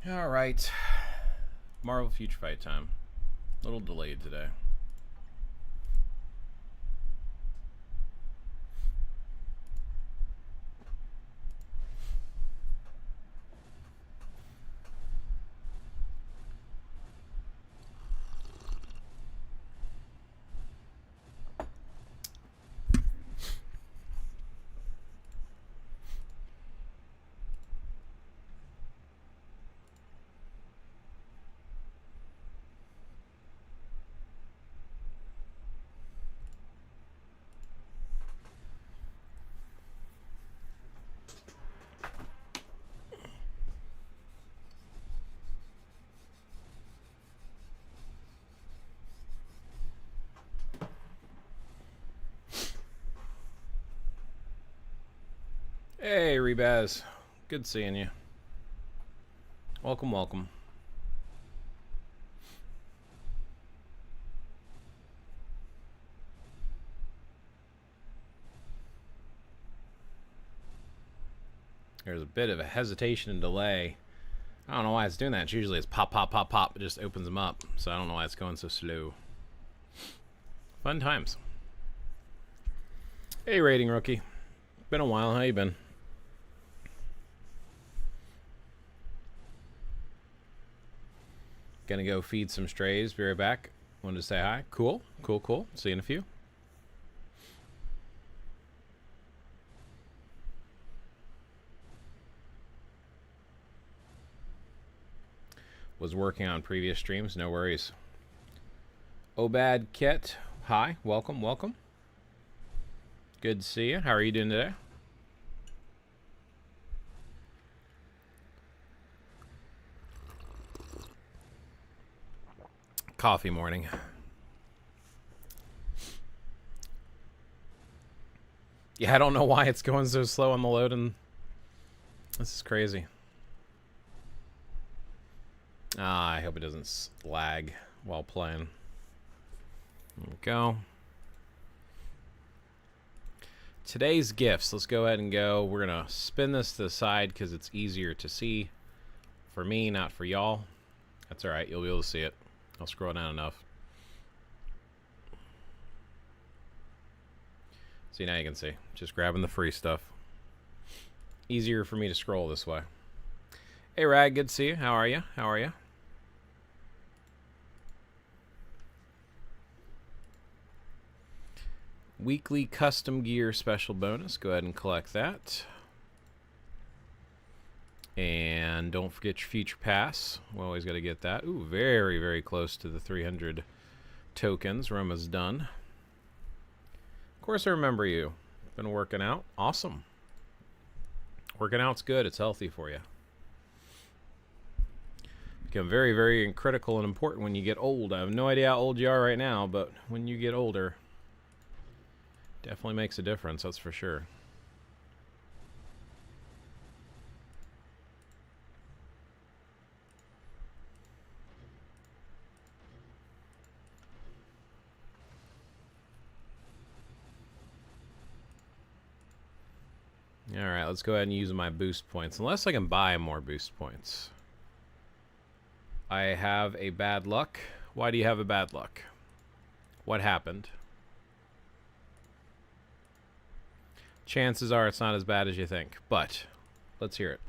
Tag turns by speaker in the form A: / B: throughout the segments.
A: All right. Marvel Future Fight time. A little delayed today. Hey, Rebaz. Good seeing you. Welcome, welcome. There's a bit of a hesitation and delay. I don't know why it's doing that. Usually it's pop, pop, pop, pop. It just opens them up. So I don't know why it's going so slow. Fun times. Hey, Rating Rookie. Been a while. How you been? Gonna go feed some strays. Be right back. Wanted to say hi. Cool. Cool, cool. See you in a few. Was working on previous streams. No worries. Obad Ket. Hi. Welcome, welcome. Good to see you. How are you doing today? Coffee morning. Yeah, I don't know why it's going so slow on the load, and this is crazy. I hope it doesn't lag while playing. There we go. Today's gifts. Let's go ahead and go. We're going to spin this to the side because it's easier to see for me, not for y'all. That's all right. You'll be able to see it. I'll scroll down enough. See, now you can see. Just grabbing the free stuff. Easier for me to scroll this way. Hey, Rag. Good to see you. How are you? How are you? Weekly custom gear special bonus. Go ahead and collect that. And don't forget your future pass. We always got to get that. Ooh, very, very close to the 300 tokens. We're almost done. Of course, I remember you. Been working out. Awesome. Working out's good. It's healthy for you. Become very, very critical and important when you get old. I have no idea how old you are right now, but when you get older, definitely makes a difference, that's for sure. Alright, let's go ahead and use my boost points. Unless I can buy more boost points. I have a bad luck. Why do you have a bad luck? What happened? Chances are it's not as bad as you think, but let's hear it.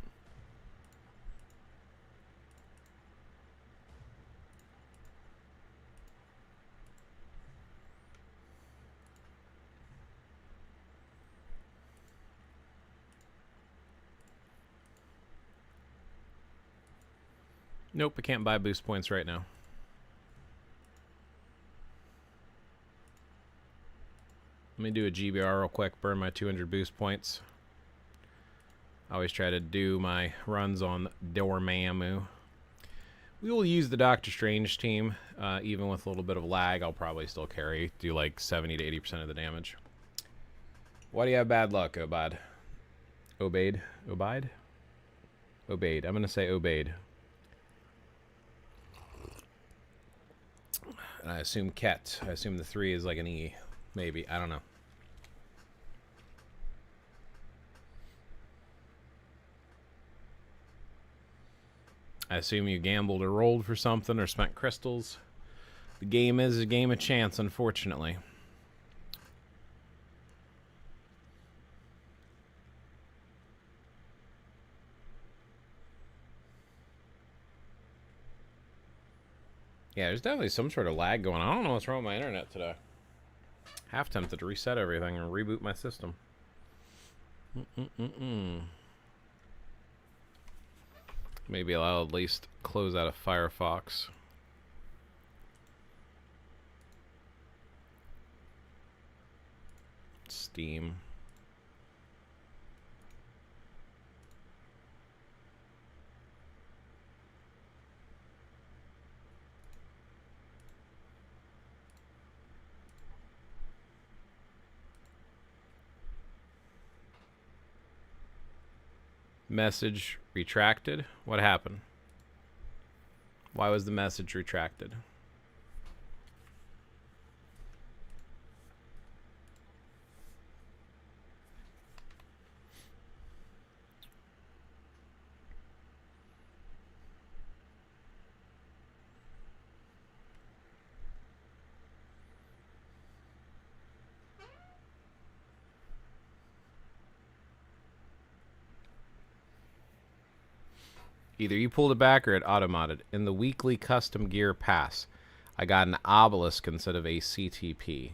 A: Nope, I can't buy boost points right now. Let me do a GBR real quick, burn my 200 boost points. I always try to do my runs on Dormammu. We will use the Doctor Strange team, even with a little bit of lag. I'll probably still do like 70 to 80% of the damage. Why do you have bad luck, Obad? Obade? Obide? Obade. I'm going to say Obade. And I assume Ket. I assume the 3 is like an E. Maybe. I don't know. I assume you gambled or rolled for something or spent crystals. The game is a game of chance, unfortunately. Yeah, there's definitely some sort of lag going on. I don't know what's wrong with my internet today. Half tempted to reset everything and reboot my system. Maybe I'll at least close out of Firefox. Steam. Message retracted. What happened? Why was the message retracted? Either you pulled it back or it automated. In the weekly custom gear pass, I got an obelisk instead of a CTP.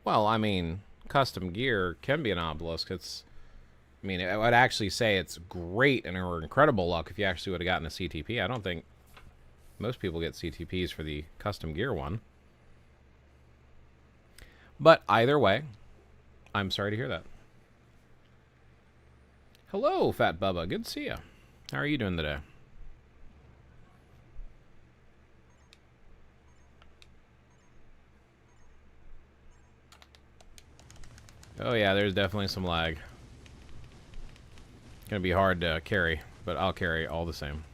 A: Well, I mean, custom gear can be an obelisk. I mean, I would actually say it's great and or incredible luck if you actually would have gotten a CTP. I don't think most people get CTPs for the custom gear one. But either way, I'm sorry to hear that. Hello, Fat Bubba. Good to see you. How are you doing today? Oh yeah, there's definitely some lag. Gonna be hard to carry, but I'll carry all the same.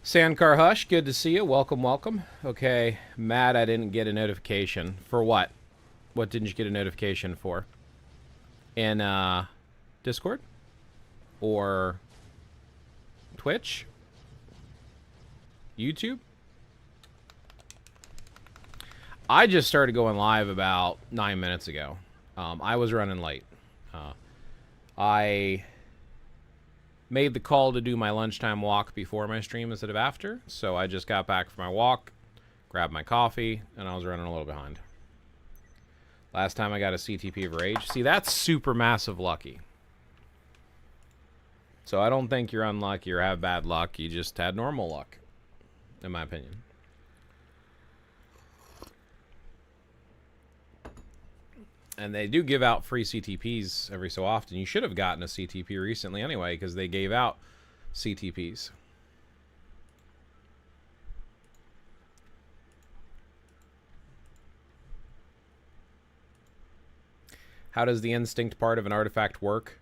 A: Sandcar Hush, good to see you. Welcome, welcome. Okay, Matt, I didn't get a notification. For what? What didn't you get a notification for? In Discord? Or Twitch? YouTube? I just started going live about 9 minutes ago. I was running late. I made the call to do my lunchtime walk before my stream instead of after, so I just got back from my walk, grabbed my coffee, and I was running a little behind. Last time I got a CTP of Rage. See, that's super massive lucky. So I don't think you're unlucky or have bad luck. You just had normal luck, in my opinion. And they do give out free CTPs every so often. You should have gotten a CTP recently anyway, because they gave out CTPs. How does the instinct part of an artifact work?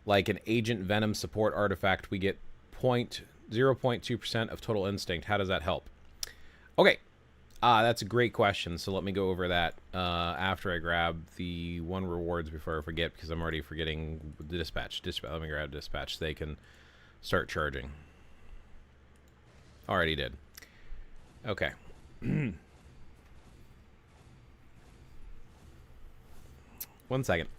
A: Like an Agent Venom support artifact, we get 0.2% of total instinct. How does that help? Okay. That's a great question, so let me go over that after I grab the one rewards before I forget, because I'm already forgetting the dispatch. Let me grab dispatch so they can start charging. Already did. Okay. One second.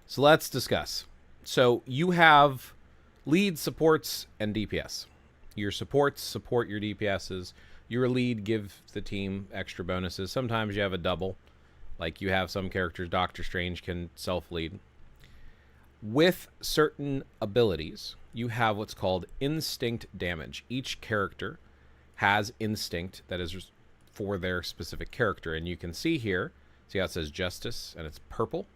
A: So let's discuss. So you have lead, supports, and DPS. Your supports support your DPSs. Your lead give the team extra bonuses. Sometimes you have a double. Like you have some characters, Doctor Strange can self-lead. With certain abilities, you have what's called instinct damage. Each character has instinct that is for their specific character. And you can see here See how it says Justice, and it's purple?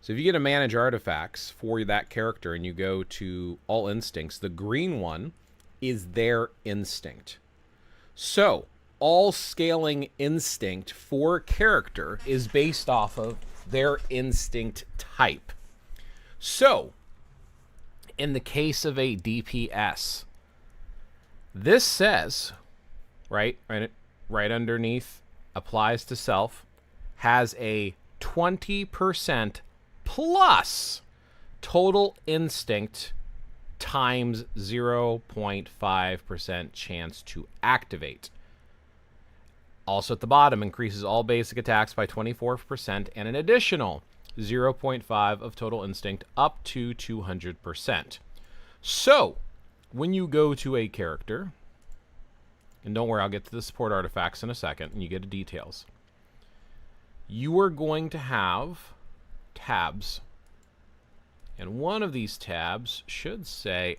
A: So if you get to manage artifacts for that character and you go to all instincts, the green one is their instinct. So all scaling instinct for a character is based off of their instinct type. So in the case of a DPS, this says, right underneath, applies to self, has a 20% plus total instinct times 0.5% chance to activate. Also at the bottom, increases all basic attacks by 24% and an additional 0.5 of total instinct up to 200%. So, when you go to a character, and don't worry, I'll get to the support artifacts in a second, and you get the details. You are going to have tabs. And one of these tabs should say,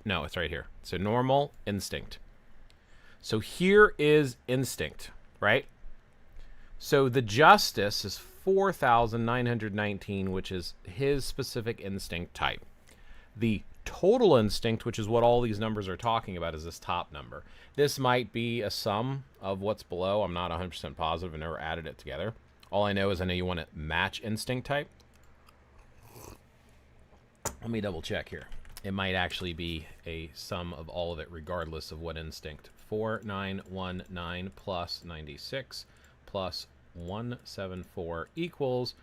A: no, it's right here. So normal, instinct. So here is instinct, right? So the justice is 4,919, which is his specific instinct type. The total instinct, which is what all these numbers are talking about, is this top number. This might be a sum of what's below. I'm not 100% positive. I never added it together. All I know is I know you want to match instinct type. Let me double check here. It might actually be a sum of all of it regardless of what instinct. 4919 plus 96 plus 174 equals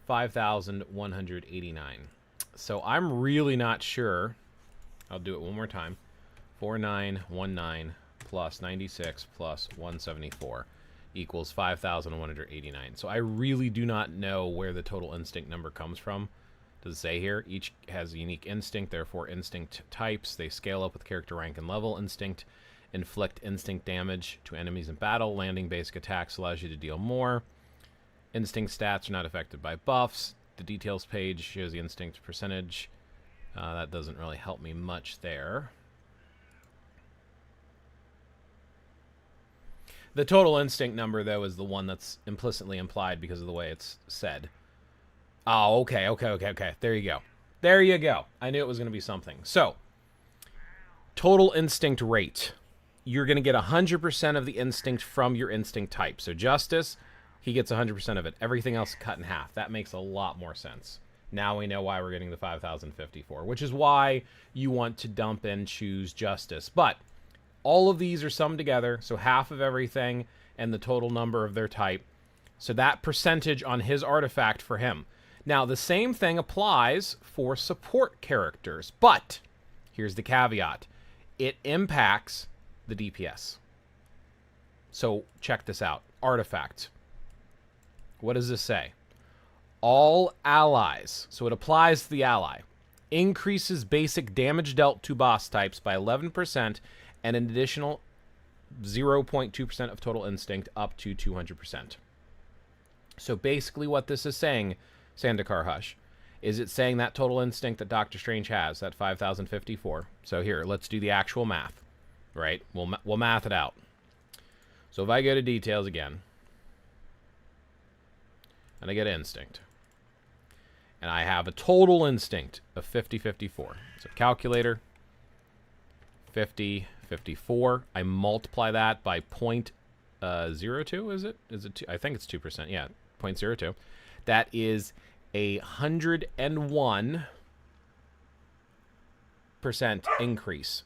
A: 5,189. So I'm really not sure. I'll do it one more time. 4919 plus 96 plus 174 equals 5,189. So I really do not know where the total instinct number comes from. Does it say here? Each has a unique instinct, therefore instinct types. They scale up with character rank and level. Instinct inflict instinct damage to enemies in battle. Landing basic attacks allows you to deal more. Instinct stats are not affected by buffs. The details page shows the instinct percentage. That doesn't really help me much there. The total instinct number, though, is the one that's implicitly implied because of the way it's said. Oh, okay. There you go. There you go. I knew it was going to be something. So, total instinct rate. You're going to get 100% of the instinct from your instinct type. So, Justice, he gets 100% of it. Everything else cut in half. That makes a lot more sense. Now we know why we're getting the 5,054, which is why you want to dump and choose Justice. But all of these are summed together, so half of everything and the total number of their type. So that percentage on his artifact for him. Now, the same thing applies for support characters, but here's the caveat. It impacts the DPS. So check this out. Artifact. What does this say? All allies, so it applies to the ally, increases basic damage dealt to boss types by 11% and an additional 0.2% of total instinct up to 200%. So basically what this is saying, Sandikar Hush, is it saying that total instinct that Doctor Strange has, that 5,054. So here, let's do the actual math, right? We'll math it out. So if I go to details again, and I get instinct, and I have a total instinct of 5054. So calculator, 5054. I multiply that by 0.02, is it? Is it 2? I think it's 2%. Yeah, 0.02. That is 101% increase,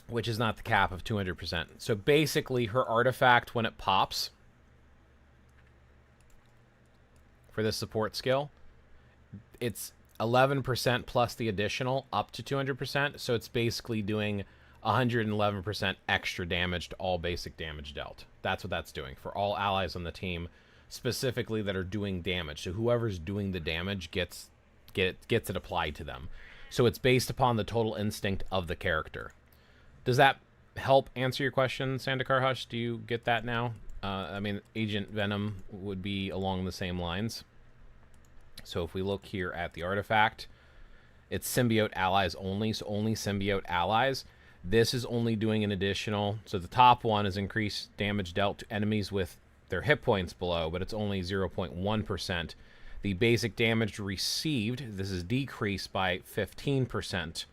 A: which is not the cap of 200%. So basically, her artifact, when it pops for this support skill, it's 11% plus the additional up to 200%. So it's basically doing 111% extra damage to all basic damage dealt. That's what that's doing for all allies on the team, specifically that are doing damage. So whoever's doing the damage gets it applied to them. So it's based upon the total instinct of the character. Does that help answer your question, Sandikar Hush? Do you get that now? I mean, Agent Venom would be along the same lines. So if we look here at the artifact, it's symbiote allies only, so only symbiote allies. This is only doing an additional, so the top one is increased damage dealt to enemies with their hit points below, but it's only 0.1%. The basic damage received, this is decreased by 15%.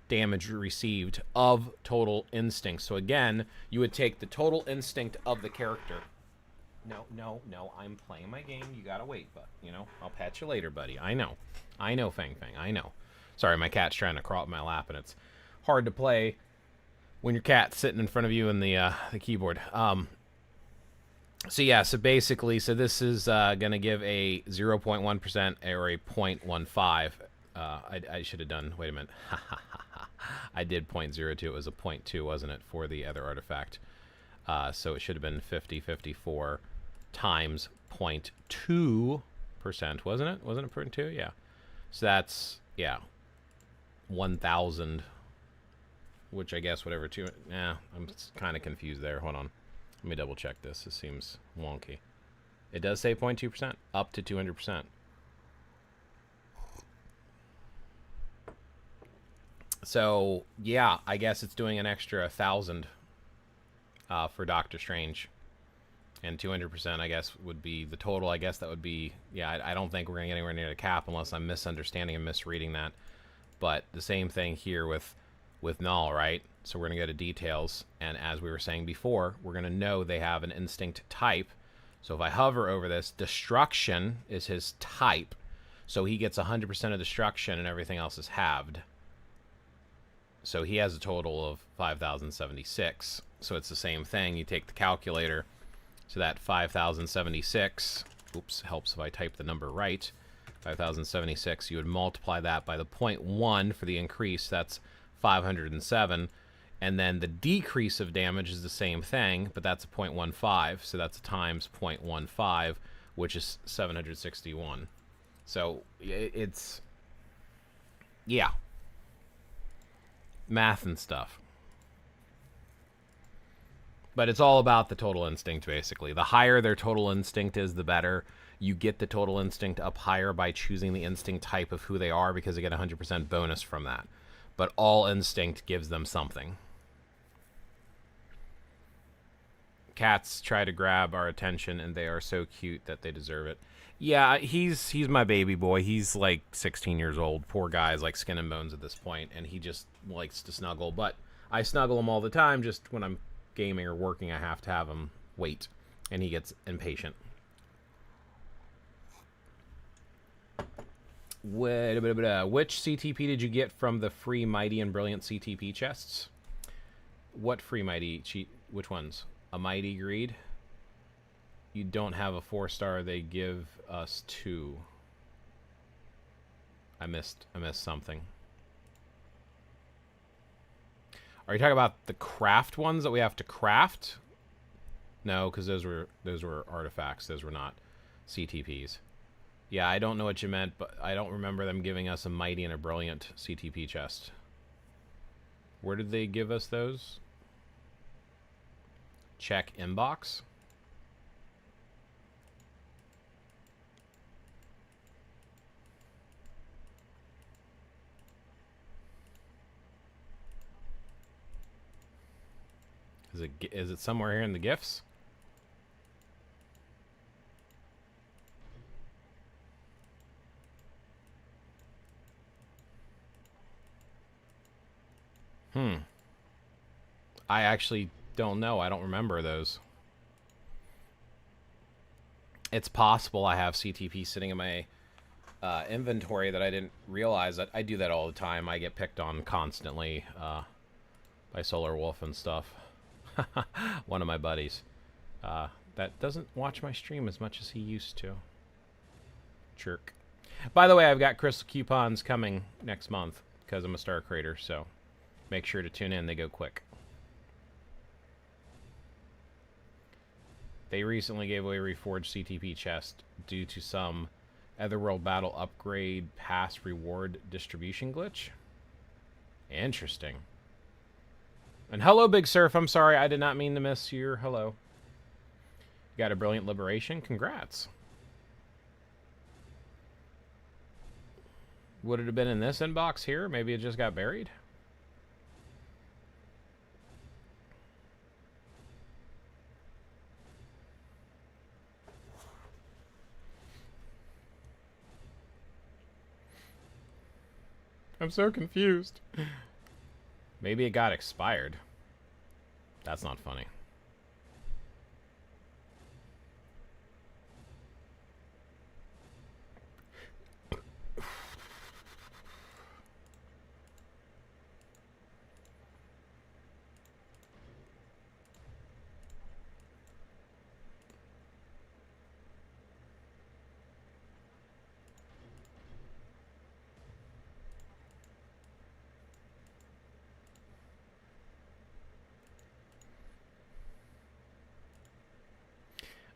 A: Damage received of total instinct. So again, you would take the total instinct of the character. No, I'm playing my game. You gotta wait, but I'll pat you later, buddy. I know, Fang, I know. Sorry, my cat's trying to crawl up my lap, and it's hard to play when your cat's sitting in front of you in the keyboard. So basically, this is gonna give a 0.1% or a 0.15. I should have done. Wait a minute. I did 0.02. It was a 0.2, wasn't it, for the other artifact? So it should have been 54 times 0.2%, wasn't it? Wasn't it 0.2? Yeah. So that's 1,000, which I guess whatever two. Yeah, I'm kind of confused there. Hold on. Let me double check this. This seems wonky. It does say 0.2%, up to 200%. So yeah, I guess it's doing an extra 1,000 for Doctor Strange, and 200% I guess would be the total. I guess that would be, I don't think we're gonna get anywhere near the cap unless I'm misunderstanding and misreading that. But the same thing here with Null, right? So we're gonna go to details, and as we were saying before, we're gonna know they have an instinct type. So if I hover over this, destruction is his type, so he gets 100% of destruction and everything else is halved. So he has a total of 5,076. So it's the same thing. You take the calculator. So that 5,076, oops, helps if I type the number right. 5,076, you would multiply that by the 0.1 for the increase. That's 507. And then the decrease of damage is the same thing, but that's a 0.15. So that's times 0.15, which is 761. So it's, yeah. Math and stuff. But it's all about the total instinct, basically. The higher their total instinct is, the better. You get the total instinct up higher by choosing the instinct type of who they are, because they get 100% bonus from that. But all instinct gives them something. Cats try to grab our attention, and they are so cute that they deserve it. Yeah, he's my baby boy. He's like 16 years old. Poor guy's like skin and bones at this point, and he just likes to snuggle. But I snuggle him all the time. Just when I'm gaming or working, I have to have him wait, and he gets impatient. Which CTP did you get from the free Mighty and Brilliant CTP chests? What free Mighty cheat? Which ones? A Mighty Greed? You don't have a 4-star. They give us 2. I missed something. Are you talking about the craft ones that we have to craft? No, because those were artifacts. Those were not CTPs. Yeah, I don't know what you meant, but I don't remember them giving us a Mighty and a Brilliant CTP chest. Where did they give us those? Check inbox. Is it somewhere here in the gifts? I actually don't know. I don't remember those. It's possible I have CTP sitting in my inventory that I didn't realize. That I do that all the time. I get picked on constantly by Solar Wolf and stuff. One of my buddies that doesn't watch my stream as much as he used to. Jerk. By the way, I've got crystal coupons coming next month because I'm a star creator, so make sure to tune in. They go quick. They recently gave away Reforged CTP chest due to some Otherworld Battle upgrade pass reward distribution glitch. Interesting. And hello, Big Surf. I'm sorry, I did not mean to miss your hello. You got a Brilliant Liberation. Congrats. Would it have been in this inbox here? Maybe it just got buried? I'm so confused. Maybe it got expired. That's not funny.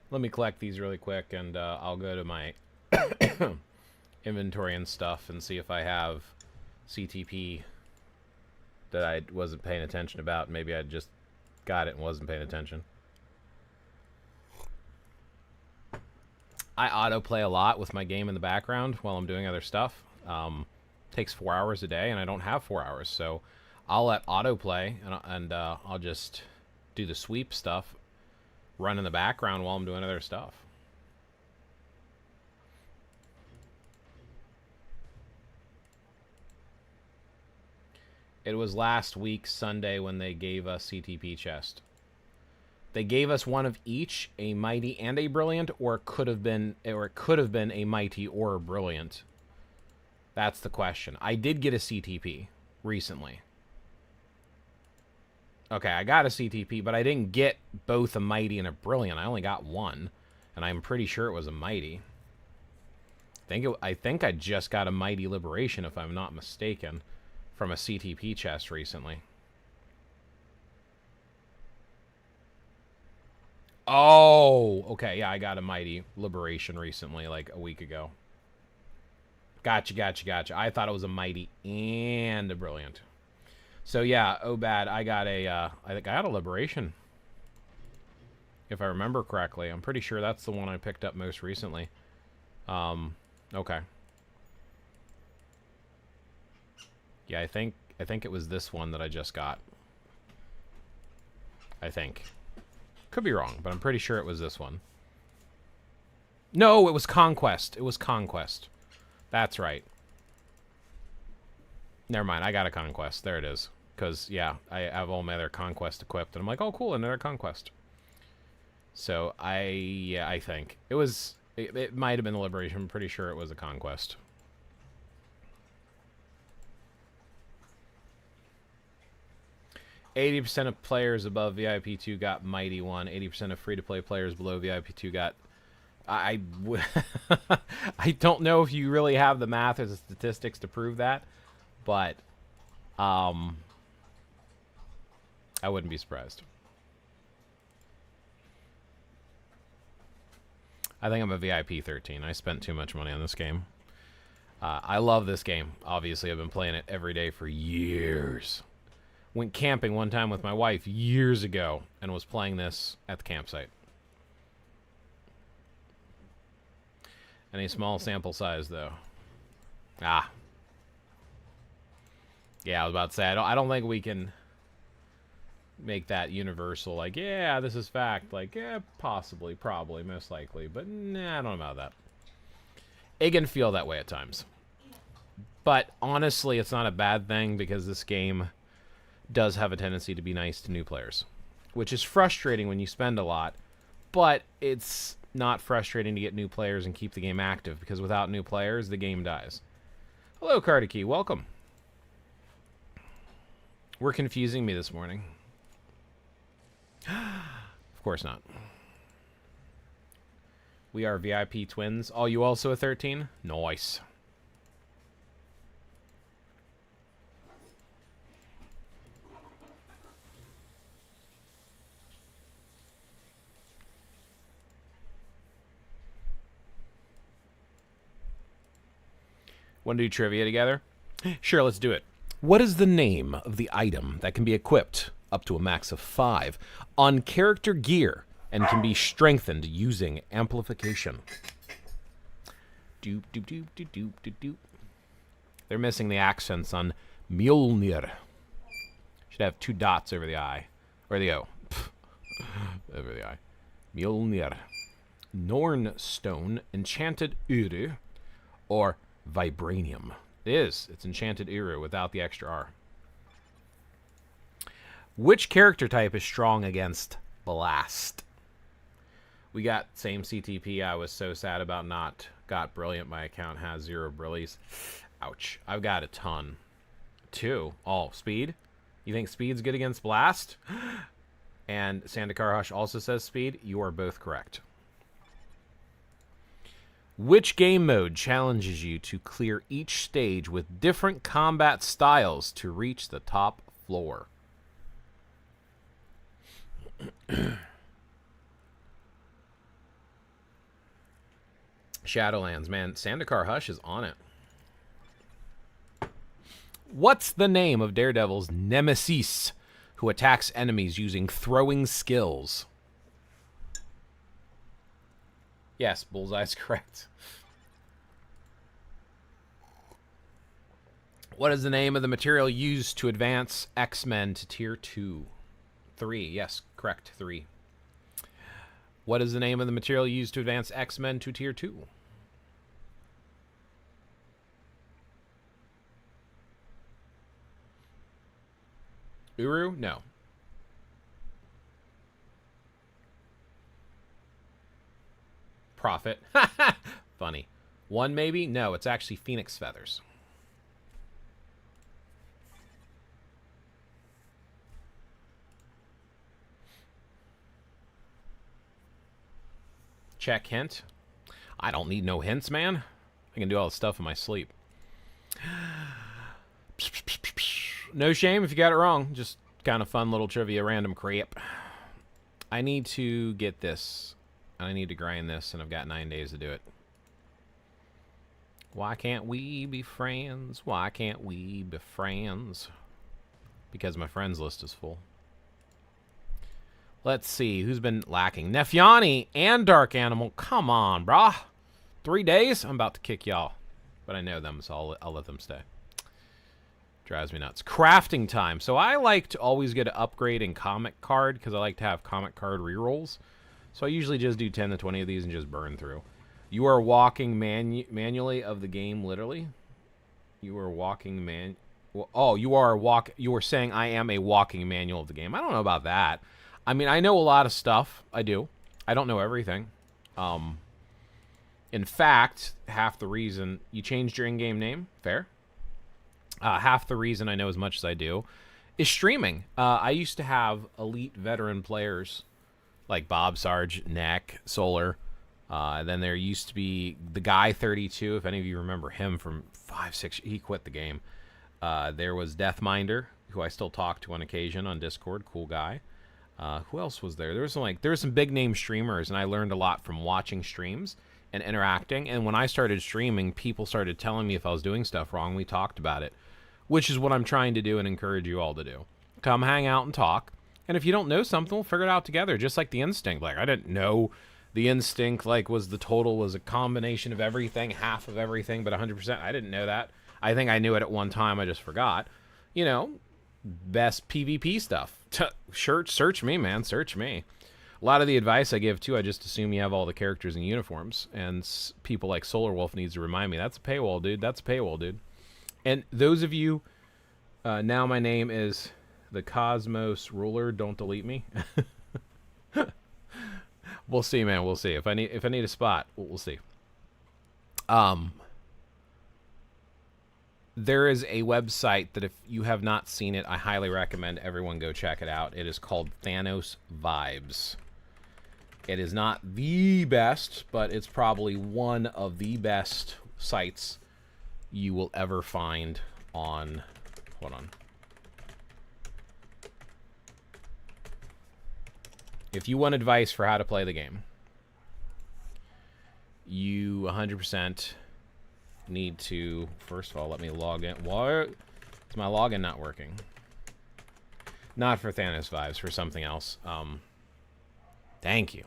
A: Let me collect these really quick, and I'll go to my inventory and stuff and see if I have CTP that I wasn't paying attention about. Maybe I just got it and wasn't paying attention. I autoplay a lot with my game in the background while I'm doing other stuff. Takes 4 hours a day, and I don't have 4 hours, so I'll let autoplay, and I'll just do the sweep stuff, run in the background while I'm doing other stuff. It was last week Sunday when they gave us CTP chest. They gave us one of each, a mighty and a brilliant, or it could have been a mighty or a brilliant. That's the question. I did get a CTP recently. Okay, I got a CTP, but I didn't get both a mighty and a brilliant. I only got one, and I'm pretty sure it was a mighty. I think I just got a mighty liberation, if I'm not mistaken, from a CTP chest recently. Oh, okay, yeah, I got a mighty liberation recently, like a week ago. Gotcha. I thought it was a mighty and a brilliant. So yeah, oh bad. I think I got a liberation, if I remember correctly. I'm pretty sure that's the one I picked up most recently. Okay. Yeah, I think it was this one that I just got. I think. Could be wrong, but I'm pretty sure it was this one. No, it was Conquest. It was Conquest. That's right. Never mind, I got a Conquest. There it is. Because, yeah, I have all my other Conquest equipped. And I'm like, oh, cool, another Conquest. So, I think. It might have been a Liberation. I'm pretty sure it was a Conquest. %80 of players above VIP 2 got Mighty 1. 80% of free-to-play players below VIP 2 got... I don't know if you really have the math or the statistics to prove that, but I wouldn't be surprised. I think I'm a VIP 13. I spent too much money on this game. I love this game. Obviously, I've been playing it every day for years. Went camping one time with my wife years ago and was playing this at the campsite. And a small sample size, though. Ah. Yeah, I was about to say, I don't think we can make that universal, like, yeah, this is fact. Like, yeah, possibly, probably, most likely. But, nah, I don't know about that. It can feel that way at times. But, honestly, it's not a bad thing because this game does have a tendency to be nice to new players. Which is frustrating when you spend a lot. But it's not frustrating to get new players and keep the game active, because without new players, the game dies. Hello, Cardikey. Welcome. We're confusing me this morning. Of course not. We are VIP twins. Oh, you also a 13? Nice. Want to do trivia together? Sure, let's do it. What is the name of the item that can be equipped up to a max of 5 on character gear and can be strengthened using amplification? Doop, doop, doop, doop, doop, doop, doop. They're missing the accents on Mjolnir. Should have 2 dots over the I. Or the O. Over the I. Mjolnir. Nornstone, Enchanted Uru, or Vibranium, It is. It's Enchanted Uru without the extra R. Which character type is strong against Blast? We got same CTP. I was so sad about not got Brilliant. My account has 0 brillies. Ouch. I've got a ton. 2. Oh, Speed? You think Speed's good against Blast? And Sandakar Hush also says Speed. You are both correct. Which game mode challenges you to clear each stage with different combat styles to reach the top floor? Shadowlands, man. Sandakar Hush is on it. What's the name of Daredevil's nemesis who attacks enemies using throwing skills? Yes, Bullseye's correct. What is the name of the material used to advance X-Men to Tier 2? 3. Yes, correct. 3. What is the name of the material used to advance X-Men to Tier 2? Uru? No. Prophet. Funny. 1 maybe? No, it's actually Phoenix Feathers. Check hint. I don't need no hints, man. I can do all the stuff in my sleep. No shame if you got it wrong. Just kind of fun little trivia, random crap. I need to get this. I need to grind this, and I've got 9 days to do it. Why can't we be friends? Why can't we be friends? Because my friends list is full. Let's see. Who's been lacking? Nefyani and Dark Animal. Come on, brah. 3 days? I'm about to kick y'all. But I know them, so I'll let them stay. Drives me nuts. Crafting time. So I like to always get an upgrade in comic card because I like to have comic card rerolls. So I usually just do 10 to 20 of these and just burn through. You are walking manually of the game, literally. You are walking oh, you are saying I am a walking manual of the game. I don't know about that. I mean, I know a lot of stuff. I do. I don't know everything. In fact, half the reason you changed your in-game name, fair. Half the reason I know as much as I do is streaming. I used to have elite veteran players like Bob Sarge, Neck, Solar. Then there used to be the guy 32, if any of you remember him from 5, 6, he quit the game. There was Deathminder, who I still talk to on occasion on Discord, cool guy. Who else was there? There was some big name streamers, and I learned a lot from watching streams and interacting. And when I started streaming, people started telling me if I was doing stuff wrong. We talked about it, which is what I'm trying to do and encourage you all to do. Come hang out and talk. And if you don't know something, we'll figure it out together, just like the instinct. Like, I didn't know the instinct, like, was a combination of everything, half of everything, but 100%. I didn't know that. I think I knew it at one time. I just forgot. You know, best PvP stuff. Search me, man. Search me. A lot of the advice I give, too, I just assume you have all the characters in uniforms. And people like Solar Wolf needs to remind me, that's a paywall, dude. That's a paywall, dude. And those of you, now my name is the Cosmos Ruler. Don't delete me. We'll see, man. We'll see. If I need a spot, we'll see. There is a website that if you have not seen it, I highly recommend everyone go check it out. It is called Thanos Vibes. It is not the best, but it's probably one of the best sites you will ever find on... Hold on. If you want advice for how to play the game, you 100% need to, first of all, let me log in. What? Is my login not working? Not for Thanos Vibes, for something else. Thank you.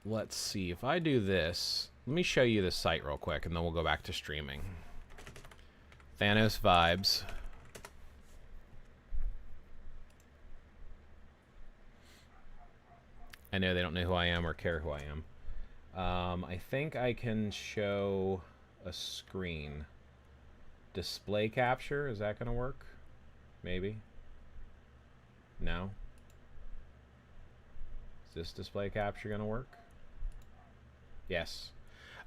A: Let's see. If I do this, let me show you this site real quick, and then we'll go back to streaming. Thanos Vibes. I know they don't know who I am or care who I am. I think I can show a screen. Display capture, is that going to work? Maybe. No. Is this display capture going to work? Yes.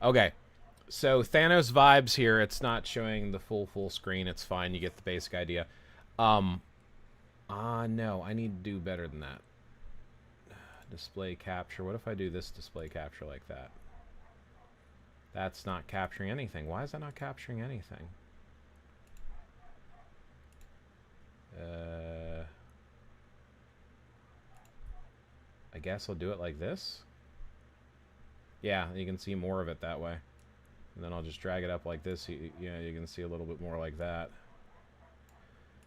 A: Okay. So Thanos vibes here. It's not showing the full screen. It's fine. You get the basic idea. No, I need to do better than that. Display capture. What if I do this display capture like that? That's not capturing anything. Why is that not capturing anything? I guess I'll do it like this. Yeah, you can see more of it that way. And then I'll just drag it up like this. You can see a little bit more like that.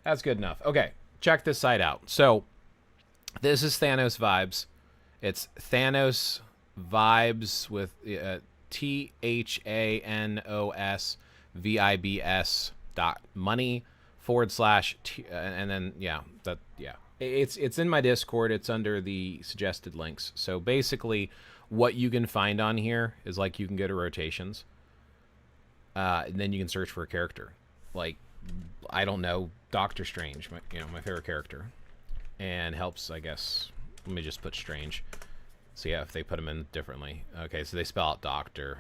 A: That's good enough. Okay, check this site out. So this is Thanos Vibes. It's Thanos Vibes with THANOSVIBS.money / and then it's in my Discord. It's under the suggested links. So basically what you can find on here is like you can go to rotations, and then you can search for a character, like I don't know, Doctor Strange, my favorite character, and helps, I guess. Let me just put Strange. So yeah, if they put them in differently. Okay, so they spell out Doctor.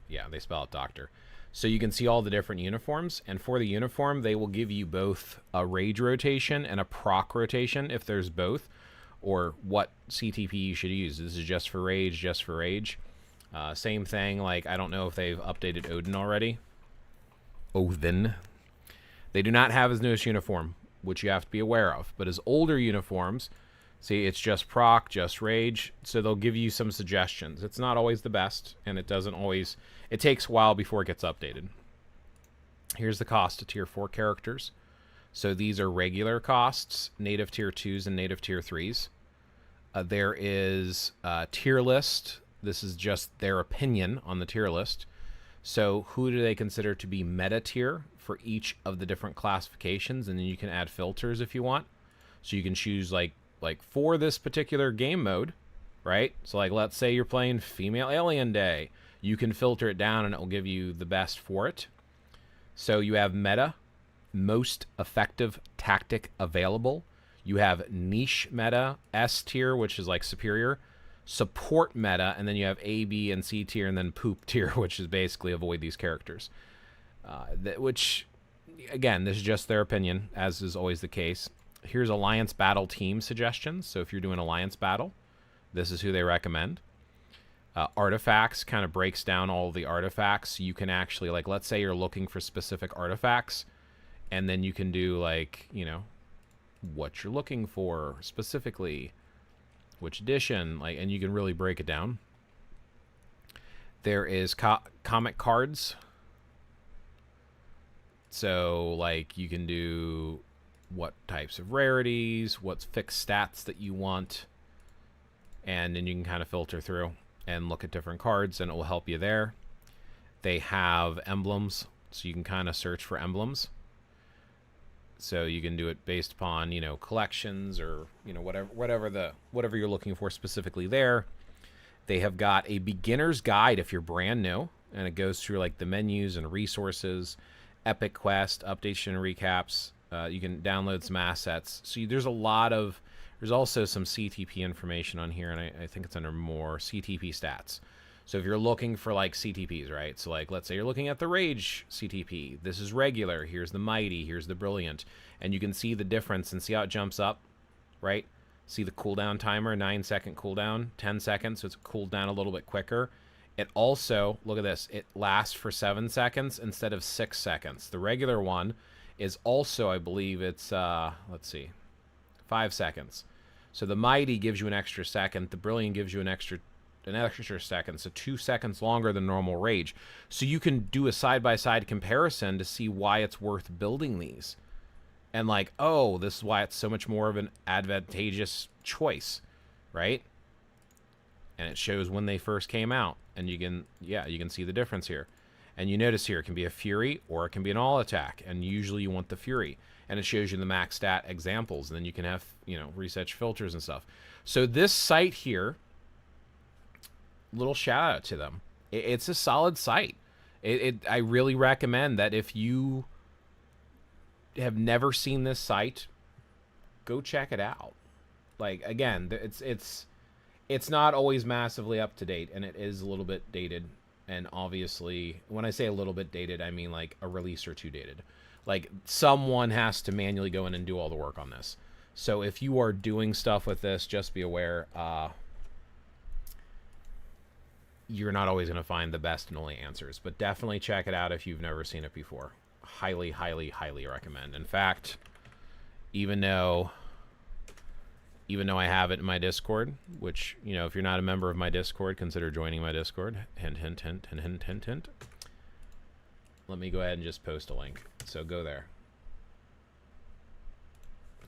A: Yeah, they spell out Doctor. So you can see all the different uniforms, and for the uniform, they will give you both a rage rotation and a proc rotation if there's both, or what CTP you should use. This is just for rage, same thing, like I don't know if they've updated Odin already. Odin. They do not have his newest uniform, which you have to be aware of, but his older uniforms, see, it's just proc, just rage, so they'll give you some suggestions. It's not always the best, and it doesn't always... It takes a while before it gets updated. Here's the cost of tier 4 characters. So these are regular costs, native tier 2s and native tier 3s. There is a tier list. This is just their opinion on the tier list. So who do they consider to be meta tier for each of the different classifications? And then you can add filters if you want. So you can choose like for this particular game mode, right? So like let's say you're playing Female Alien Day. You can filter it down and it will give you the best for it. So you have meta, most effective tactic available. You have niche meta, S tier, which is like superior, support meta, and then you have A, B, and C tier, and then poop tier, which is basically avoid these characters. Which, again, this is just their opinion, as is always the case. Here's Alliance Battle Team suggestions. So if you're doing Alliance Battle, this is who they recommend. Artifacts kind of breaks down all the artifacts. You can actually, like, let's say you're looking for specific artifacts, and then you can do, like, what you're looking for specifically, which edition, like, and you can really break it down. There is comic cards. So, like, you can do what types of rarities, what's fixed stats that you want, and then you can kind of filter through and look at different cards, and it will help you there. They have emblems, so you can kind of search for emblems. So you can do it based upon, collections or, whatever you're looking for specifically there. They have got a beginner's guide if you're brand new, and it goes through like the menus and resources, epic quest, updates and recaps. You can download some assets. So there's also some CTP information on here, and I think it's under more CTP stats. So if you're looking for like CTPs, right? So like, let's say you're looking at the Rage CTP. This is regular. Here's the Mighty. Here's the Brilliant. And you can see the difference and see how it jumps up, right? See the cooldown timer, 9-second cooldown, 10 seconds. So it's cooled down a little bit quicker. It also, look at this, it lasts for 7 seconds instead of 6 seconds. The regular one is also, I believe it's, let's see, 5 seconds. So the Mighty gives you an extra second. The Brilliant gives you an extra second. So 2 seconds longer than normal Rage. So you can do a side-by-side comparison to see why it's worth building these. And like, oh, this is why it's so much more of an advantageous choice, right? And it shows when they first came out. And you can see the difference here. And you notice here, it can be a Fury or it can be an all attack. And usually you want the Fury. And it shows you the max stat examples. And then you can have, research filters and stuff. So this site here, little shout out to them. It's a solid site. I really recommend that if you have never seen this site, go check it out. Like, again, it's not always massively up to date, and it is a little bit dated. And obviously, when I say a little bit dated, I mean like a release or two dated. Like, someone has to manually go in and do all the work on this. So if you are doing stuff with this, just be aware, you're not always going to find the best and only answers. But definitely check it out if you've never seen it before. Highly, highly, highly recommend. In fact, even though I have it in my Discord, which, you know, if you're not a member of my Discord, consider joining my Discord. Hint, hint, hint, hint, hint, hint, hint. Let me go ahead and just post a link. So go there.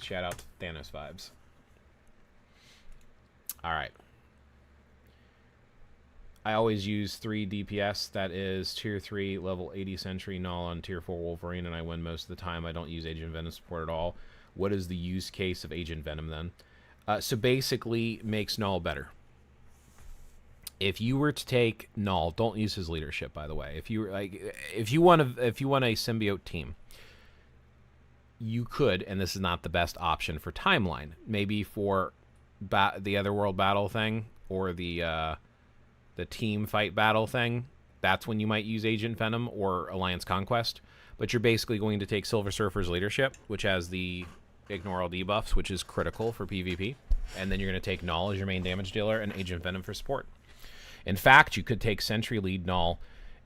A: Shout out to Thanos vibes. All right. I always use 3 DPS. That is tier 3, level 80 Sentry, Null on tier 4 Wolverine, and I win most of the time. I don't use Agent Venom support at all. What is the use case of Agent Venom then? So basically, makes Null better. If you were to take Null, don't use his leadership, by the way. If you want a symbiote team, you could, and this is not the best option for timeline. Maybe for the Otherworld battle thing or the team fight battle thing. That's when you might use Agent Venom or Alliance Conquest. But you're basically going to take Silver Surfer's leadership, which has the ignore all debuffs, which is critical for PvP. And then you're going to take Null as your main damage dealer and Agent Venom for support. In fact, you could take Sentry Lead Null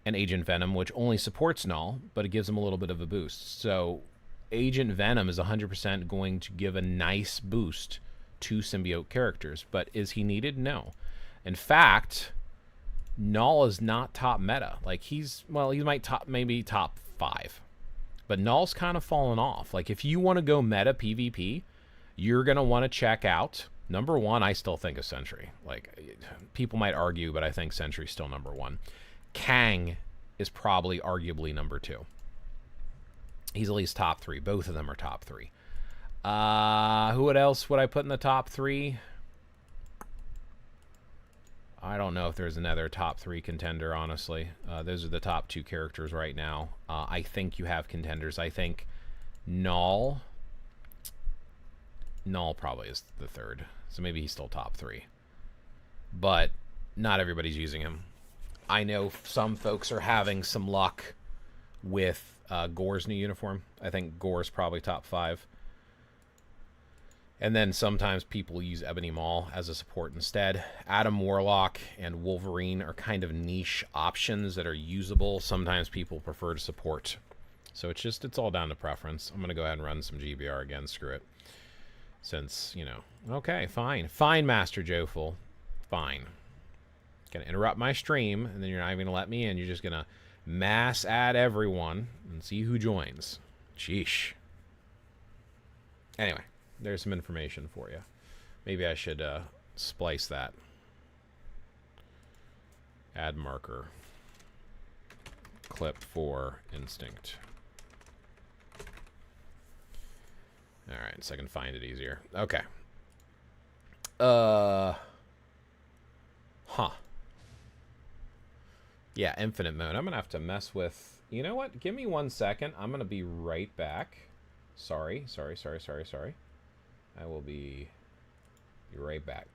A: and Agent Venom, which only supports Null, but it gives them a little bit of a boost. So Agent Venom is 100% going to give a nice boost to symbiote characters. But is he needed? No. In fact, Null is not top meta. Like, he might maybe top 5. But Null's kind of fallen off. Like, if you want to go meta PvP, you're going to want to check out, number 1, I still think is Sentry. Like, people might argue, but I think Sentry's still number 1. Kang is probably arguably number 2. He's at least top 3. Both of them are top 3. Who else would I put in the top 3? I don't know if there's another top 3 contender, honestly. Those are the top 2 characters right now. I think you have contenders. I think Null probably is the 3rd. So maybe he's still top 3. But not everybody's using him. I know some folks are having some luck with Gore's new uniform. I think Gore's probably top 5. And then sometimes people use Ebony Maw as a support instead. Adam Warlock and Wolverine are kind of niche options that are usable. Sometimes people prefer to support. So it's all down to preference. I'm going to go ahead and run some GBR again. Screw it. Since, you know. Okay, fine. Fine, Master Joful. Fine. Going to interrupt my stream, and then you're not even going to let me in. You're just going to mass add everyone and see who joins. Sheesh. Anyway. There's some information for you. Maybe I should splice that. Add marker. Clip for Instinct. Alright, so I can find it easier. Okay. Huh. Yeah, infinite mode. I'm going to have to mess with... You know what? Give me 1 second. I'm going to be right back. Sorry. I will be right back.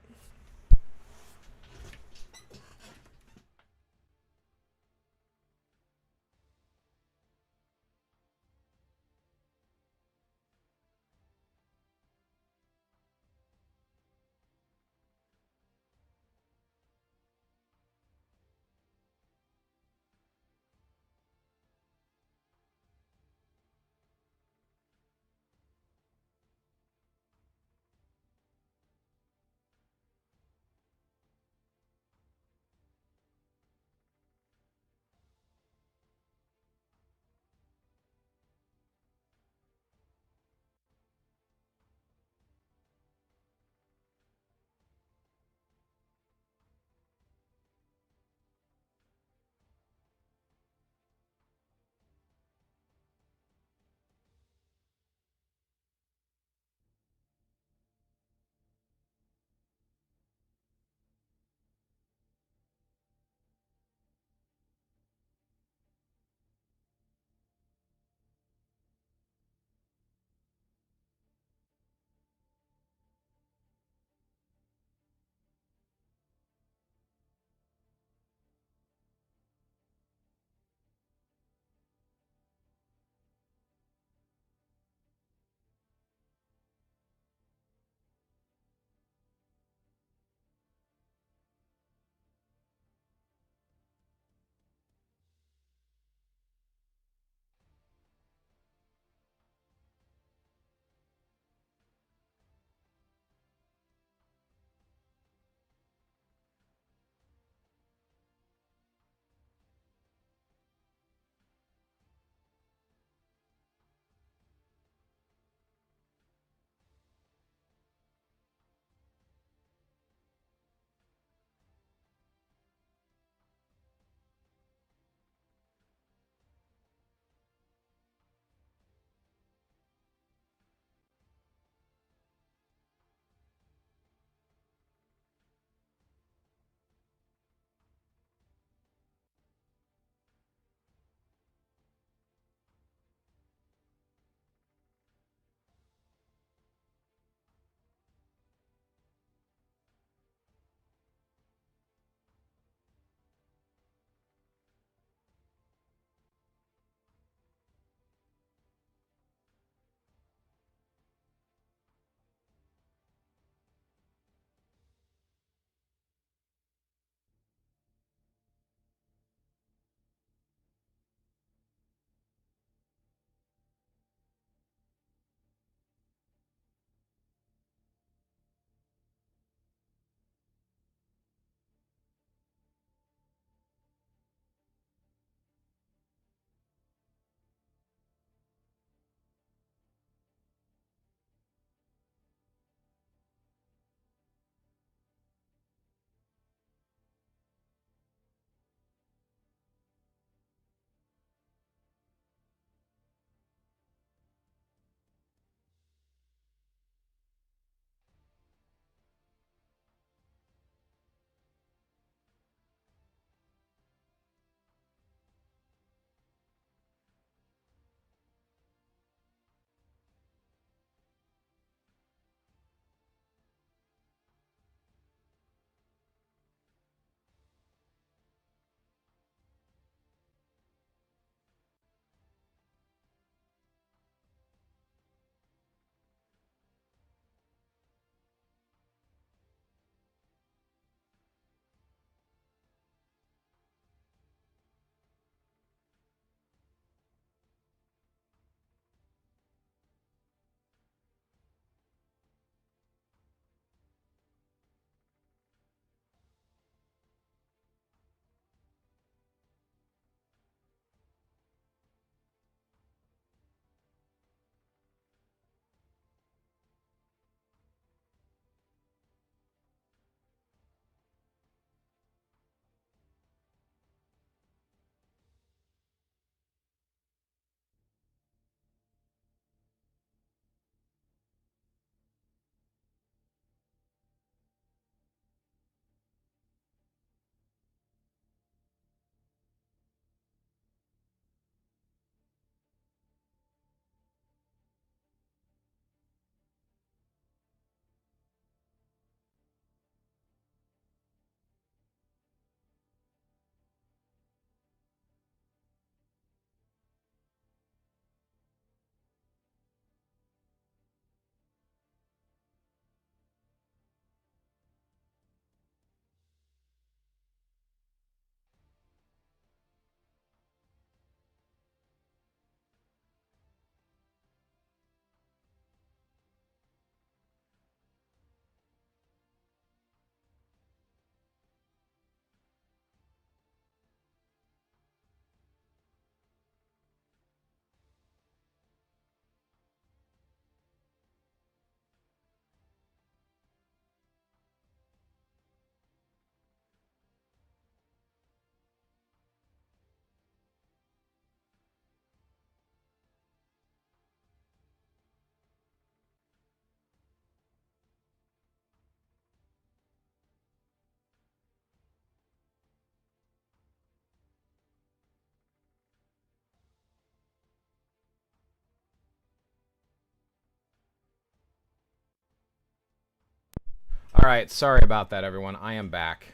A: All right, sorry about that, everyone. I am back.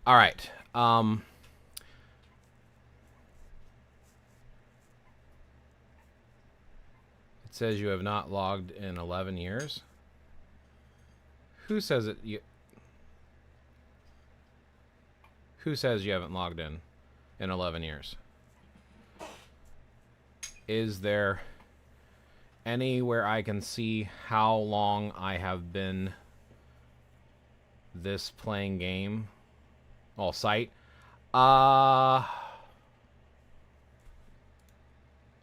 A: All right. It says you have not logged in 11 years. Who says it? Who says you haven't logged in 11 years? Is there anywhere I can see how long I have been this playing game? All site? I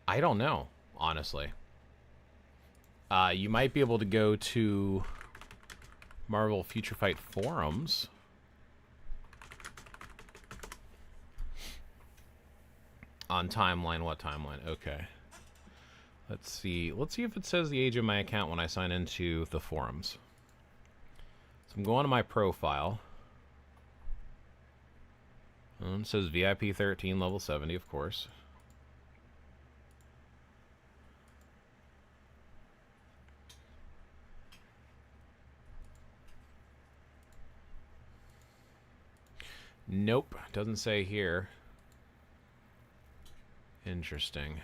A: don't know, honestly. You might be able to go to Marvel Future Fight forums. On timeline, what timeline? Okay. Let's see. Let's see if it says the age of my account when I sign into the forums. So I'm going to my profile. It says VIP 13, level 70, of course. Nope, doesn't say here. Interesting.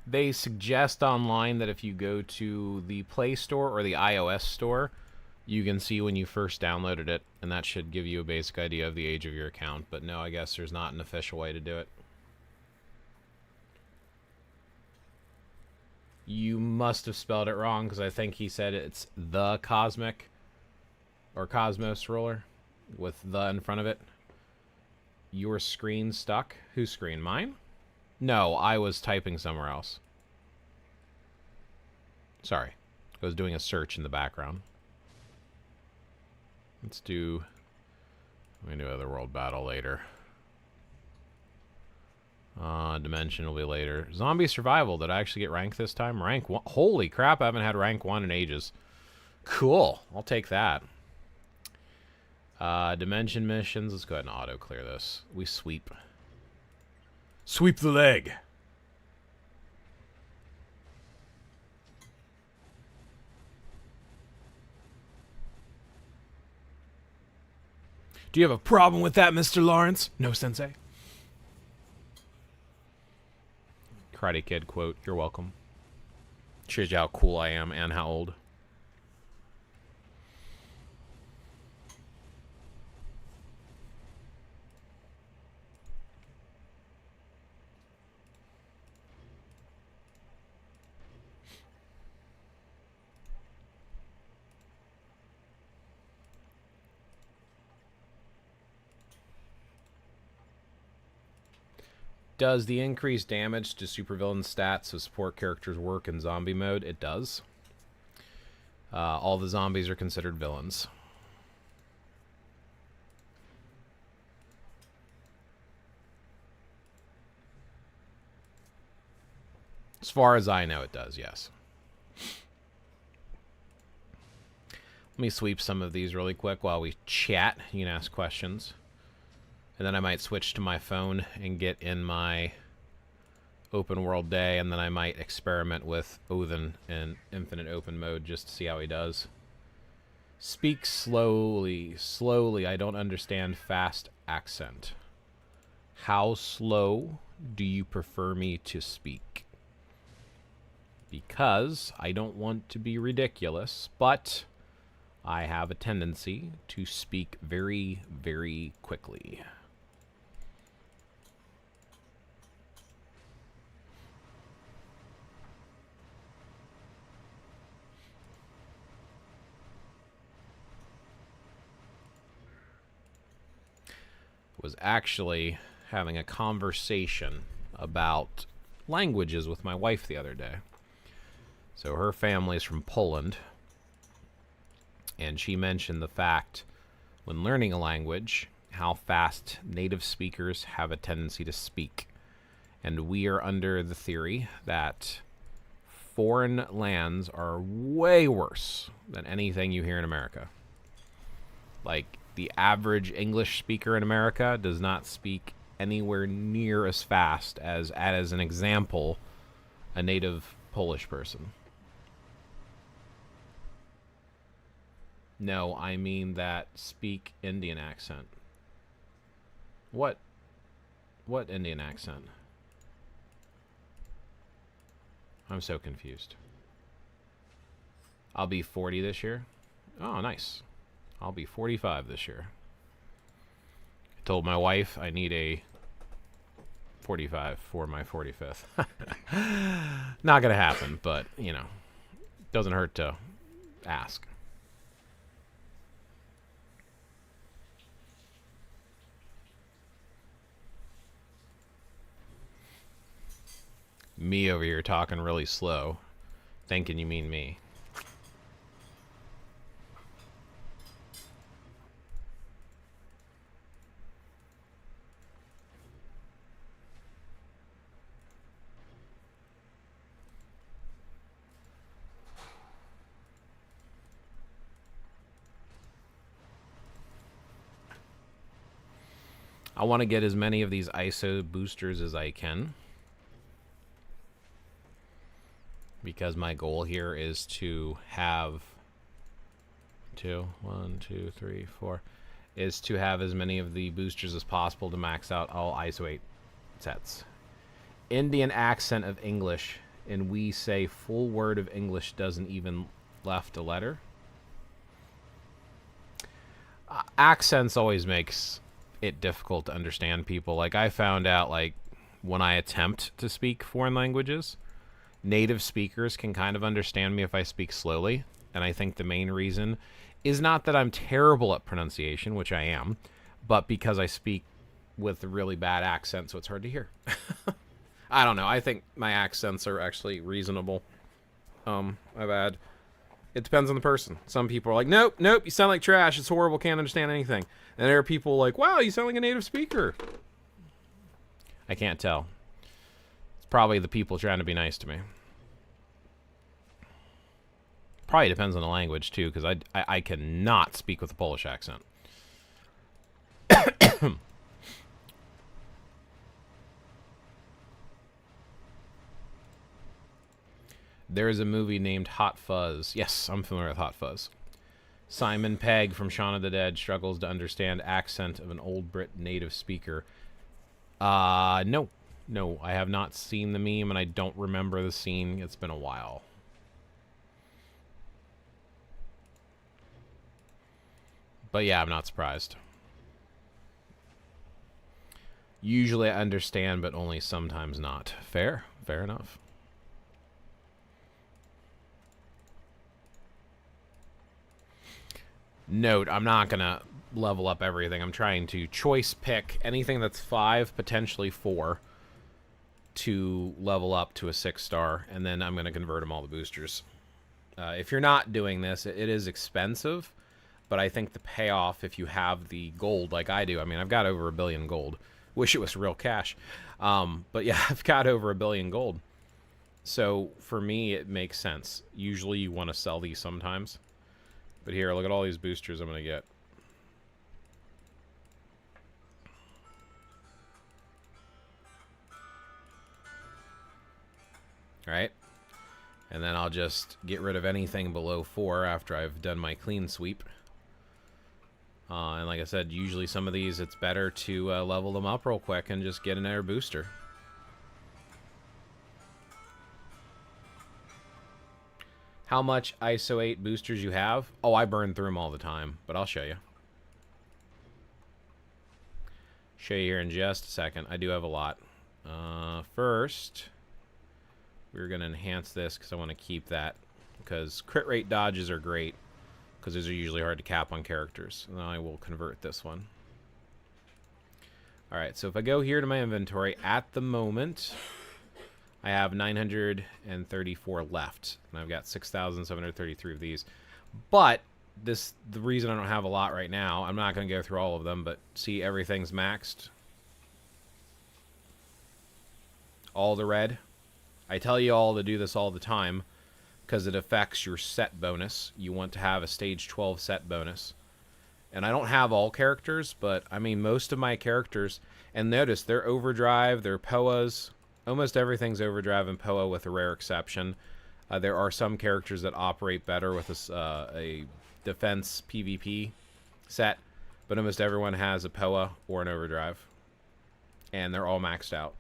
A: They suggest online that if you go to the Play Store or the iOS Store, you can see when you first downloaded it, and that should give you a basic idea of the age of your account. But no, I guess there's not an official way to do it. You must have spelled it wrong, because I think he said it's the Cosmic or Cosmos roller with the in front of it. Your screen stuck? Whose screen? Mine? No, I was typing somewhere else. Sorry. I was doing a search in the background. Let's do... We can do Otherworld Battle later. Dimension will be later. Zombie Survival. Did I actually get rank this time? Rank 1. Holy crap, I haven't had rank 1 in ages. Cool. I'll take that. Dimension missions. Let's go ahead and auto-clear this. We sweep. Sweep the leg. Do you have a problem with that, Mr. Lawrence? No, Sensei. Karate Kid quote. You're welcome. Shows you how cool I am and how old. Does the increased damage to supervillain stats of support characters work in zombie mode? It does. All the zombies are considered villains. As far as I know, it does, yes. Let me sweep some of these really quick while we chat. You can ask questions. And then I might switch to my phone and get in my open world day, and then I might experiment with Odin in infinite open mode just to see how he does. Speak slowly. Slowly. I don't understand fast accent. How slow do you prefer me to speak? Because I don't want to be ridiculous, but I have a tendency to speak very, very quickly. was actually having a conversation about languages with my wife the other day. So her family's from Poland, and she mentioned the fact when learning a language, how fast native speakers have a tendency to speak. And we are under the theory that foreign lands are way worse than anything you hear in America. Like, the average English speaker in America does not speak anywhere near as fast as an example, a native Polish person. No, I mean that speak Indian accent. What Indian accent? I'm so confused. I'll be 40 this year. Oh, nice. I'll be 45 this year. I told my wife I need a 45 for my 45th. Not gonna happen, but, you know, doesn't hurt to ask. Me over here talking really slow, thinking you mean me. I want to get as many of these ISO boosters as I can, because my goal here is to have is to have as many of the boosters as possible to max out all ISO 8 sets. Indian accent of English, and we say full word of English doesn't even left a letter. Accents always makes it difficult to understand people. Like, I found out, like, when I attempt to speak foreign languages, native speakers can kind of understand me if I speak slowly. And I think the main reason is not that I'm terrible at pronunciation, which I am, but because I speak with a really bad accent, so it's hard to hear. I don't know. I think my accents are actually reasonable. I've had... It depends on the person. Some people are like, nope, you sound like trash. It's horrible. Can't understand anything. And there are people like, wow, you sound like a native speaker. I can't tell. It's probably the people trying to be nice to me. Probably depends on the language, too, because I cannot speak with a Polish accent. There is a movie named Hot Fuzz. Yes, I'm familiar with Hot Fuzz. Simon Pegg from Shaun of the Dead struggles to understand accent of an old Brit native speaker. No, I have not seen the meme, and I don't remember the scene. It's been a while. But yeah, I'm not surprised. Usually I understand, but only sometimes not. Fair enough. Note, I'm not going to level up everything. I'm trying to choice pick anything that's 5, potentially 4, to level up to a 6-star, and then I'm going to convert them all to boosters. If you're not doing this, it is expensive, but I think the payoff, if you have the gold like I do, I mean, I've got over 1 billion gold. Wish it was real cash. But yeah, I've got over 1 billion gold. So for me, it makes sense. Usually you want to sell these sometimes. But here, look at all these boosters I'm going to get. Alright. And then I'll just get rid of anything below 4 after I've done my clean sweep. And like I said, usually some of these, it's better to level them up real quick and just get another booster. How much ISO 8 boosters you have? Oh, I burn through them all the time, but I'll show you. Show you here in just a second. I do have a lot. First, we're going to enhance this because I want to keep that. Because crit rate dodges are great, because those are usually hard to cap on characters. And I will convert this one. Alright, so if I go here to my inventory, at the moment, I have 934 left. And I've got 6,733 of these. But the reason I don't have a lot right now, I'm not going to go through all of them, but see, everything's maxed. All the red. I tell you all to do this all the time because it affects your set bonus. You want to have a stage 12 set bonus. And I don't have all characters, but I mean most of my characters. And notice, they're overdrive, they're POAs. Almost everything's overdrive and POA with a rare exception. There are some characters that operate better with a defense PvP set, but almost everyone has a POA or an overdrive. And they're all maxed out.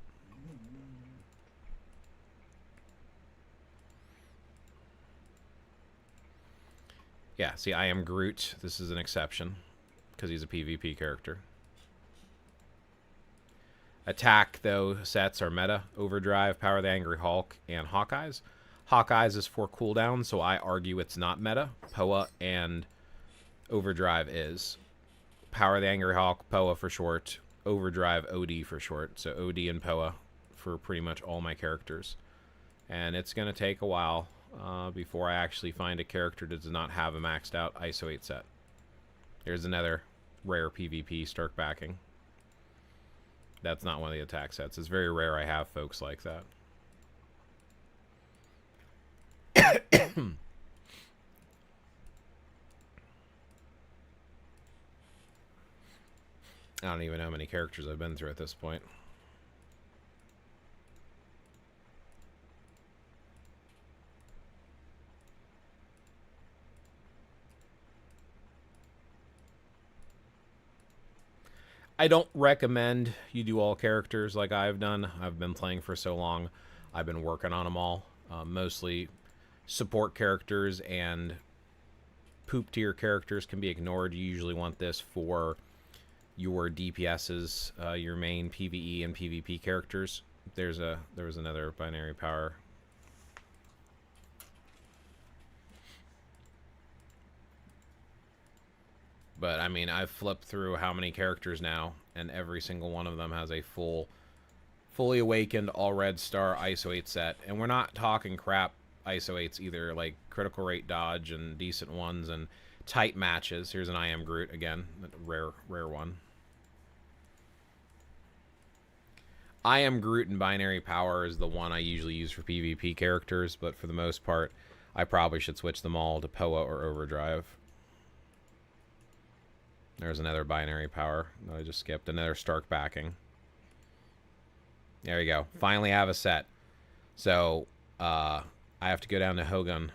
A: Yeah, see, I am Groot. This is an exception because he's a PvP character. Attack, though, sets are meta, overdrive, power of the Angry Hulk, and Hawkeye's. Hawkeye's is for cooldown, so I argue it's not meta. POA and overdrive is. Power of the Angry Hulk, POA for short. Overdrive, OD for short. So OD and POA for pretty much all my characters. And it's going to take a while before I actually find a character that does not have a maxed out ISO 8 set. There's another rare PvP Stark backing. That's not one of the attack sets. It's very rare I have folks like that. I don't even know how many characters I've been through at this point. I don't recommend you do all characters like I've done. I've been playing for so long. I've been working on them all. Mostly support characters and poop tier characters can be ignored. You usually want this for your DPSs, your main PvE and PvP characters. There was another binary power. But, I mean, I've flipped through how many characters now, and every single one of them has a fully awakened all-red star ISO 8 set. And we're not talking crap ISO 8s either, like critical rate dodge and decent ones and tight matches. Here's an I Am Groot again, a rare one. I Am Groot and binary power is the one I usually use for PvP characters, but for the most part, I probably should switch them all to POA or overdrive. There's another binary power that I just skipped. Another Stark backing. There you go. Finally have a set. So, I have to go down to Hogun.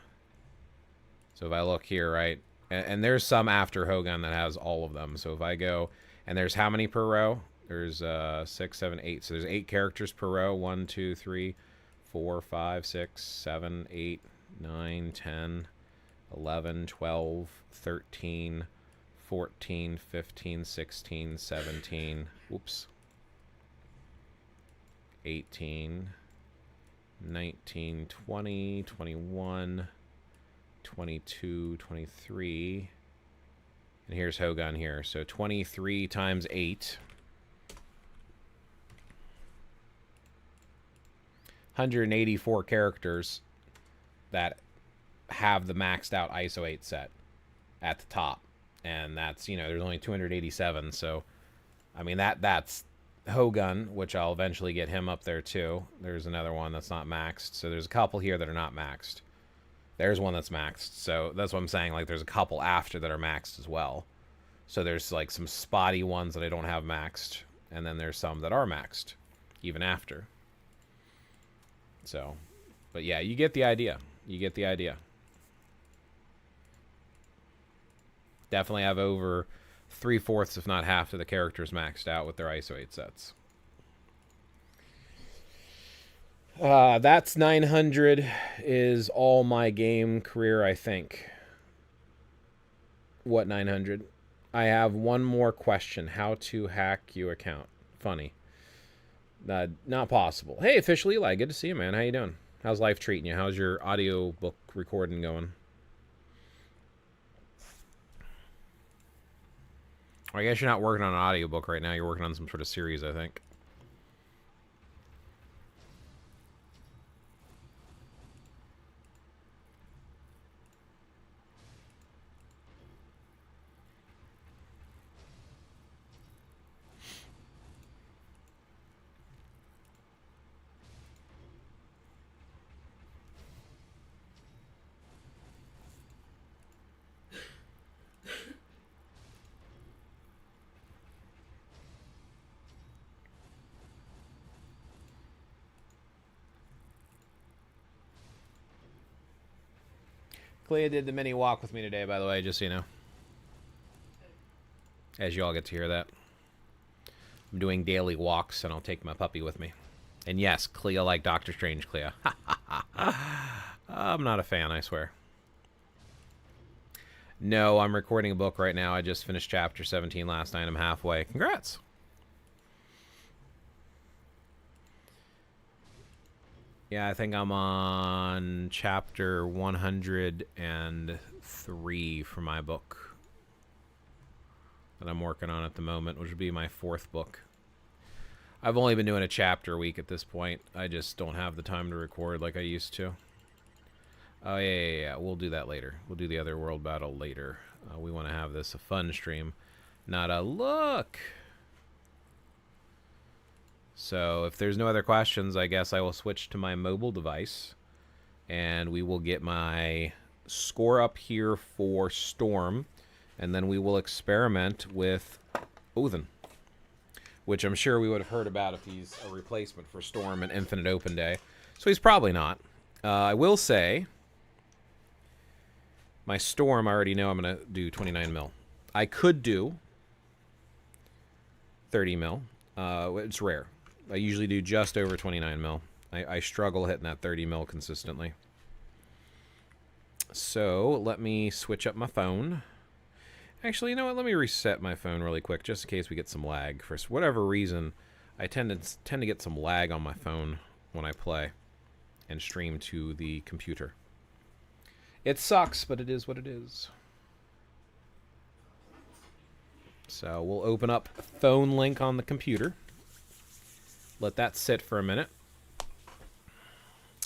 A: So if I look here, right? And there's some after Hogun that has all of them. So if I go... And there's how many per row? There's 6, 7, 8. So there's 8 characters per row. 1, 2, 3, 4, 5, 6, 7, 8, 9, 10, 11, 12, 13... 14, 15, 16, 17, oops, 18, 19, 20, 21, 22, 23, and here's Hogun here. So 23 times 8. 184 characters that have the maxed out ISO 8 set at the top. And that's, you know, there's only 287, so I mean that's Hogun, which I'll eventually get him up there too. There's another one that's not maxed, so there's a couple here that are not maxed. There's one that's maxed, so that's what I'm saying, like there's a couple after that are maxed as well. So there's like some spotty ones that I don't have maxed, and then there's some that are maxed even after. So, but yeah, you get the idea. You get the idea. Definitely have over 3/4, if not half, of the characters maxed out with their ISO 8 sets. That's 900 is all my game career, I think. What 900? I have one more question. How to hack your account? Funny. Not possible. Hey, Official Eli, good to see you, man. How you doing? How's life treating you? How's your audiobook recording going? I guess you're not working on an audiobook right now. You're working on some sort of series, I think. Clea did the mini walk with me today, by the way, just so you know. As you all get to hear that. I'm doing daily walks, and I'll take my puppy with me. And yes, Clea like Doctor Strange, Clea. I'm not a fan, I swear. No, I'm recording a book right now. I just finished chapter 17 last night. I'm halfway. Congrats. Yeah, I think I'm on chapter 103 for my book that I'm working on at the moment, which would be my 4th book. I've only been doing a chapter a week at this point. I just don't have the time to record like I used to. Oh, yeah. We'll do that later. We'll do the other world battle later. We want to have this a fun stream, not a look. So if there's no other questions, I guess I will switch to my mobile device, and we will get my score up here for Storm, and then we will experiment with Odin, which I'm sure we would have heard about if he's a replacement for Storm in Infinite Open Day. So he's probably not. I will say, my Storm, I already know I'm going to do 29 mil. I could do 30 mil. It's rare. I usually do just over 29 mil. I struggle hitting that 30 mil consistently. So let me switch up my phone. Actually, you know what? Let me reset my phone really quick, just in case we get some lag. For whatever reason, I tend to get some lag on my phone when I play and stream to the computer. It sucks, but it is what it is. So we'll open up phone link on the computer. Let that sit for a minute.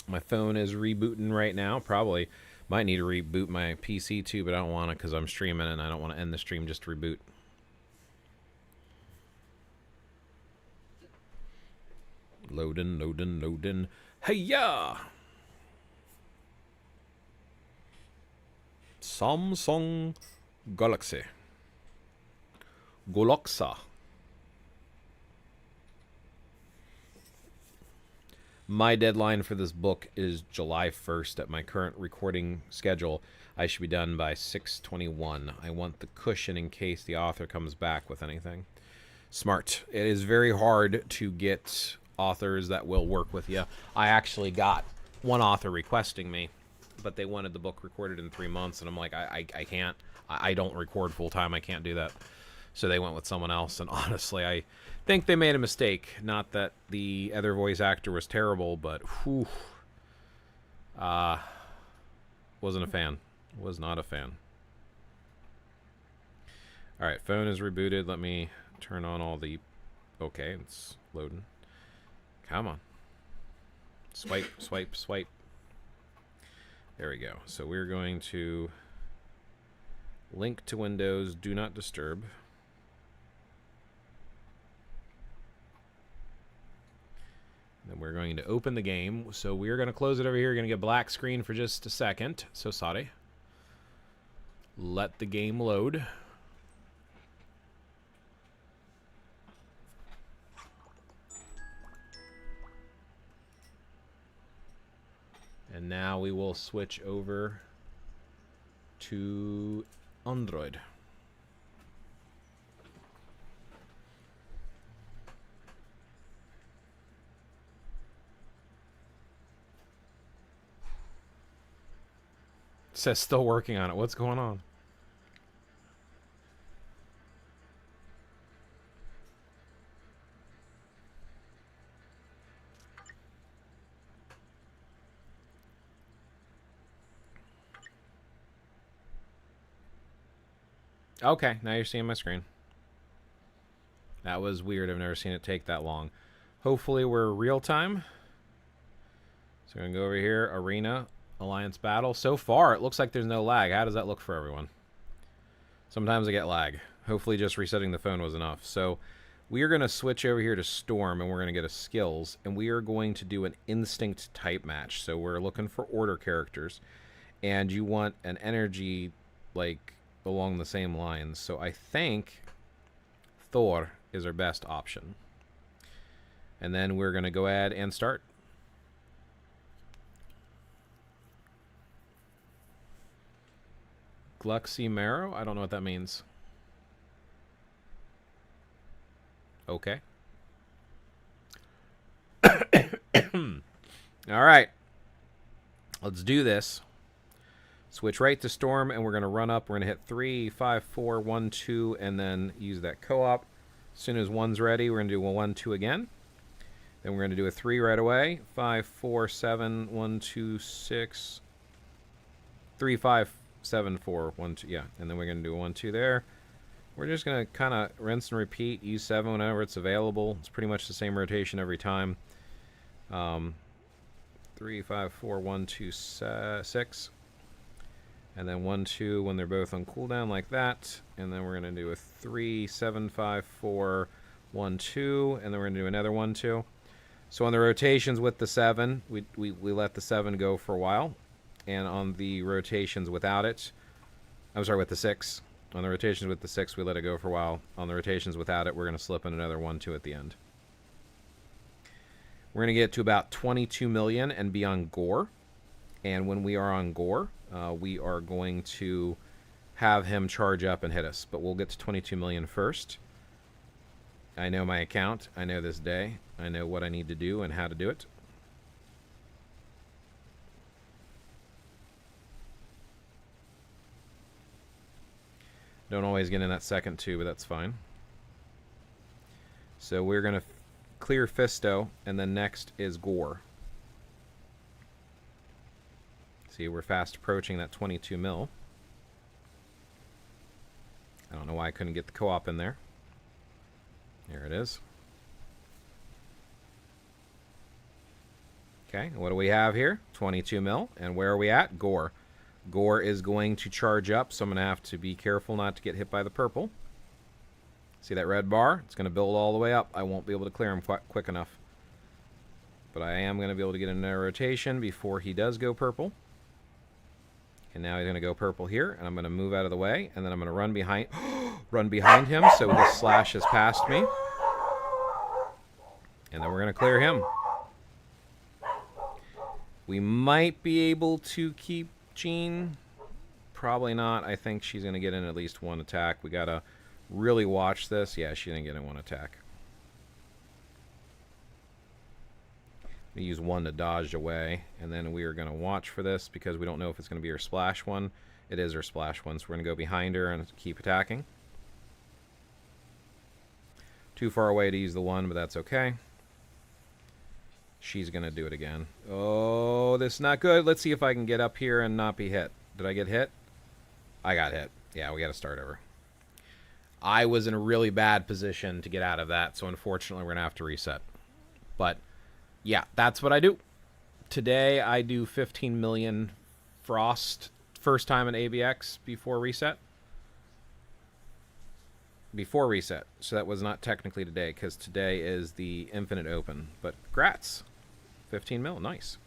A: My phone is rebooting right now. Probably might need to reboot my PC too, but I don't want to because I'm streaming and I don't want to end the stream just to reboot. Loading. Hey-ya! Samsung Galaxy. Galaxa. My deadline for this book is July 1st. At my current recording schedule, I should be done by 6/21. I want the cushion in case the author comes back with anything. Smart. It is very hard to get authors that will work with you. I actually got one author requesting me, but they wanted the book recorded in 3 months, and I'm like, I can't. I don't record full-time. I can't do that. So they went with someone else, and honestly, I think they made a mistake. Not that the other voice actor was terrible, but whew, wasn't a fan. Was not a fan. All right, phone is rebooted. Let me turn on all the... Okay, it's loading. Come on. Swipe, swipe, swipe. There we go. So we're going to link to Windows, do not disturb. Then we're going to open the game. So we're going to close it over here. We're going to get black screen for just a second. So sorry. Let the game load. And now we will switch over to Android. It says still working on it. What's going on? Okay, now you're seeing my screen. That was weird. I've never seen it take that long. Hopefully we're real time. So we're going to go over here. Arena. Alliance battle. So far, it looks like there's no lag. How does that look for everyone? Sometimes I get lag. Hopefully just resetting the phone was enough. So we are going to switch over here to Storm, and we're going to get a skills. And we are going to do an instinct type match. So we're looking for order characters. And you want an energy, like, along the same lines. So I think Thor is our best option. And then we're going to go ahead and start. Gluxy Marrow? I don't know what that means. Okay. Alright. Let's do this. Switch right to Storm, and we're going to run up. We're going to hit 3, 5, 4, 1, 2, and then use that co-op. As soon as 1's ready, we're going to do a 1, 2 again. Then we're going to do a 3 right away. 5, 4, 7, 1, 2, 6. 3, 5, 7, 4, 1, 2. Yeah, and then we're going to do a 1, 2 there. We're just going to kind of rinse and repeat. Use 7 whenever it's available. It's pretty much the same rotation every time. 3, 5, 4, 1, 2, 6. And then 1, 2 when they're both on cooldown like that. And then we're going to do a 3, 7, 5, 4, 1, 2. And then we're going to do another 1, 2. So on the rotations with the 7, we let the 7 go for a while. And on the rotations without it, I'm sorry, with the 6. On the rotations with the 6, we let it go for a while. On the rotations without it, we're going to slip in another 1, 2 at the end. We're going to get to about 22 million and be on Gore. And when we are on Gore, we are going to have him charge up and hit us. But we'll get to 22 million first. I know my account. I know this day. I know what I need to do and how to do it. Don't always get in that second two, but that's fine. So we're going to clear Fisto, and then next is Gore. See, we're fast approaching that 22 mil. I don't know why I couldn't get the co-op in there. There it is. Okay, what do we have here? 22 mil. And where are we at? Gore. Gore is going to charge up, so I'm going to have to be careful not to get hit by the purple. See that red bar? It's going to build all the way up. I won't be able to clear him quick enough. But I am going to be able to get another rotation before he does go purple. And now he's going to go purple here, and I'm going to move out of the way, and then I'm going to run behind him so his slash is past me. And then we're going to clear him. We might be able to keep Jean. Probably not. I think she's going to get in at least one attack. We got to really watch this. Yeah, she didn't get in one attack. We use 1 to dodge away, and then we are going to watch for this because we don't know if it's going to be her splash one. It is her splash one, so we're going to go behind her and keep attacking. Too far away to use the 1, but that's okay. She's going to do it again. Oh, this is not good. Let's see if I can get up here and not be hit. Did I get hit? I got hit. Yeah, we got to start over. I was in a really bad position to get out of that, so unfortunately we're going to have to reset. But yeah, that's what I do. Today I do 15 million Frost. First time in ABX before reset. Before reset. So that was not technically today, because today is the Infinite Open. But grats. 15 mil. Nice.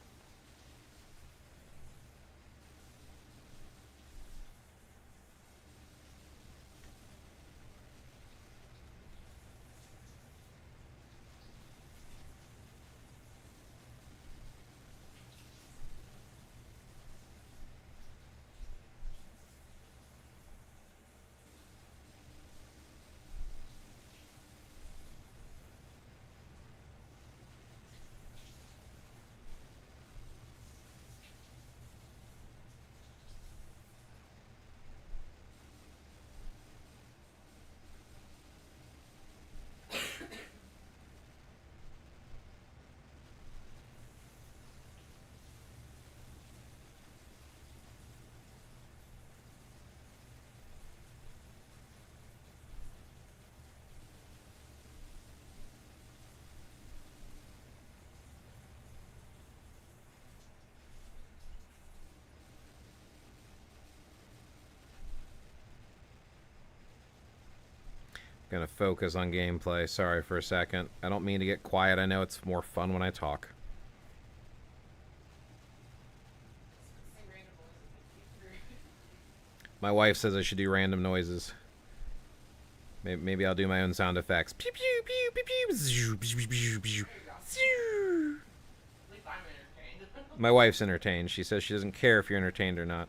A: Gonna focus on gameplay. Sorry for a second. I don't mean to get quiet. I know it's more fun when I talk. My wife says I should do random noises. Maybe I'll do my own sound effects. Pew pew pew pew pew. My wife's entertained. She says she doesn't care if you're entertained or not.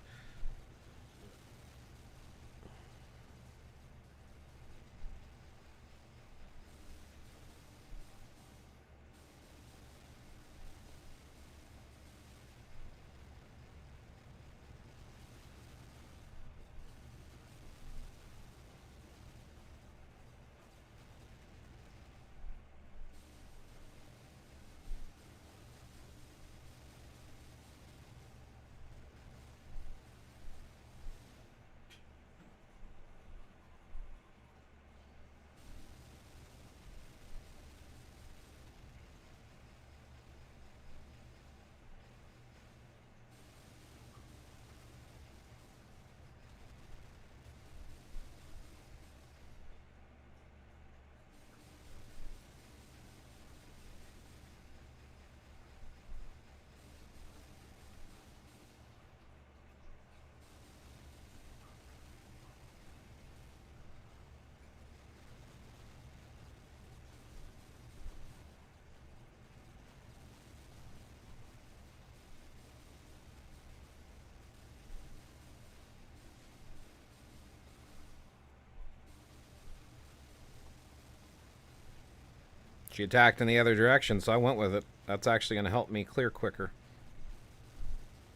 A: She attacked in the other direction, so I went with it. That's actually going to help me clear quicker.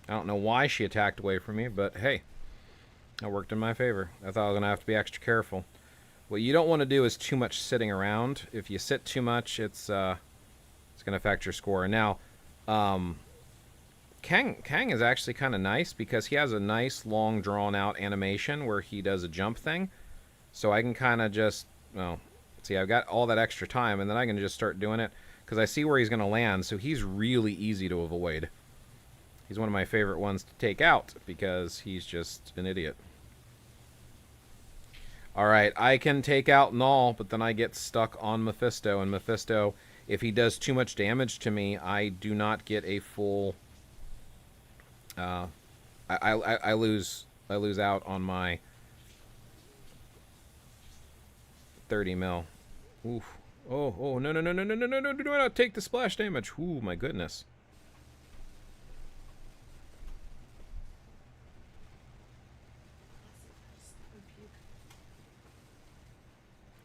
A: I don't know why she attacked away from me, but hey, that worked in my favor. I thought I was going to have to be extra careful. What you don't want to do is too much sitting around. If you sit too much, it's going to affect your score. Now, Kang is actually kind of nice because he has a nice, long, drawn-out animation where he does a jump thing. So I can kind of just, well, see, I've got all that extra time, and then I can just start doing it because I see where he's going to land, so he's really easy to avoid. He's one of my favorite ones to take out because he's just an idiot. Alright, I can take out Null, but then I get stuck on Mephisto, and Mephisto, if he does too much damage to me, I do not get a full... I lose out on my 30 mil. Oof. Oh, no, do not take the splash damage. Ooh, my goodness.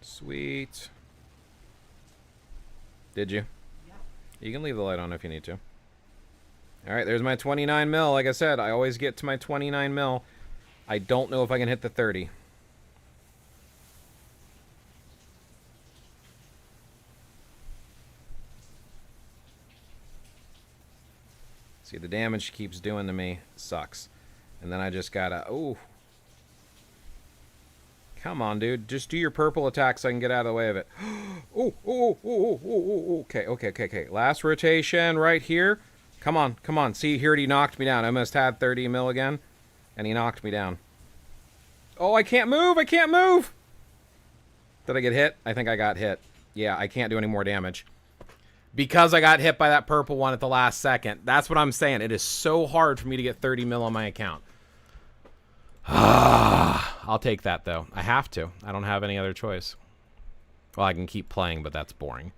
A: Sweet. Did you? Yeah. You can leave the light on if you need to. Alright, there's my 29 mil. Like I said, I always get to my 29 mil. I don't know if I can hit the 30. See, the damage she keeps doing to me sucks. And then I just gotta... Ooh. Come on, dude. Just do your purple attack so I can get out of the way of it. Okay. Last rotation right here. Come on. See, here he knocked me down. I almost had 30 mil again. And he knocked me down. Oh, I can't move! Did I get hit? I think I got hit. Yeah, I can't do any more damage. Because I got hit by that purple one at the last second. That's what I'm saying. It is so hard for me to get 30 mil on my account. I'll take that, though. I have to. I don't have any other choice. Well, I can keep playing, but that's boring.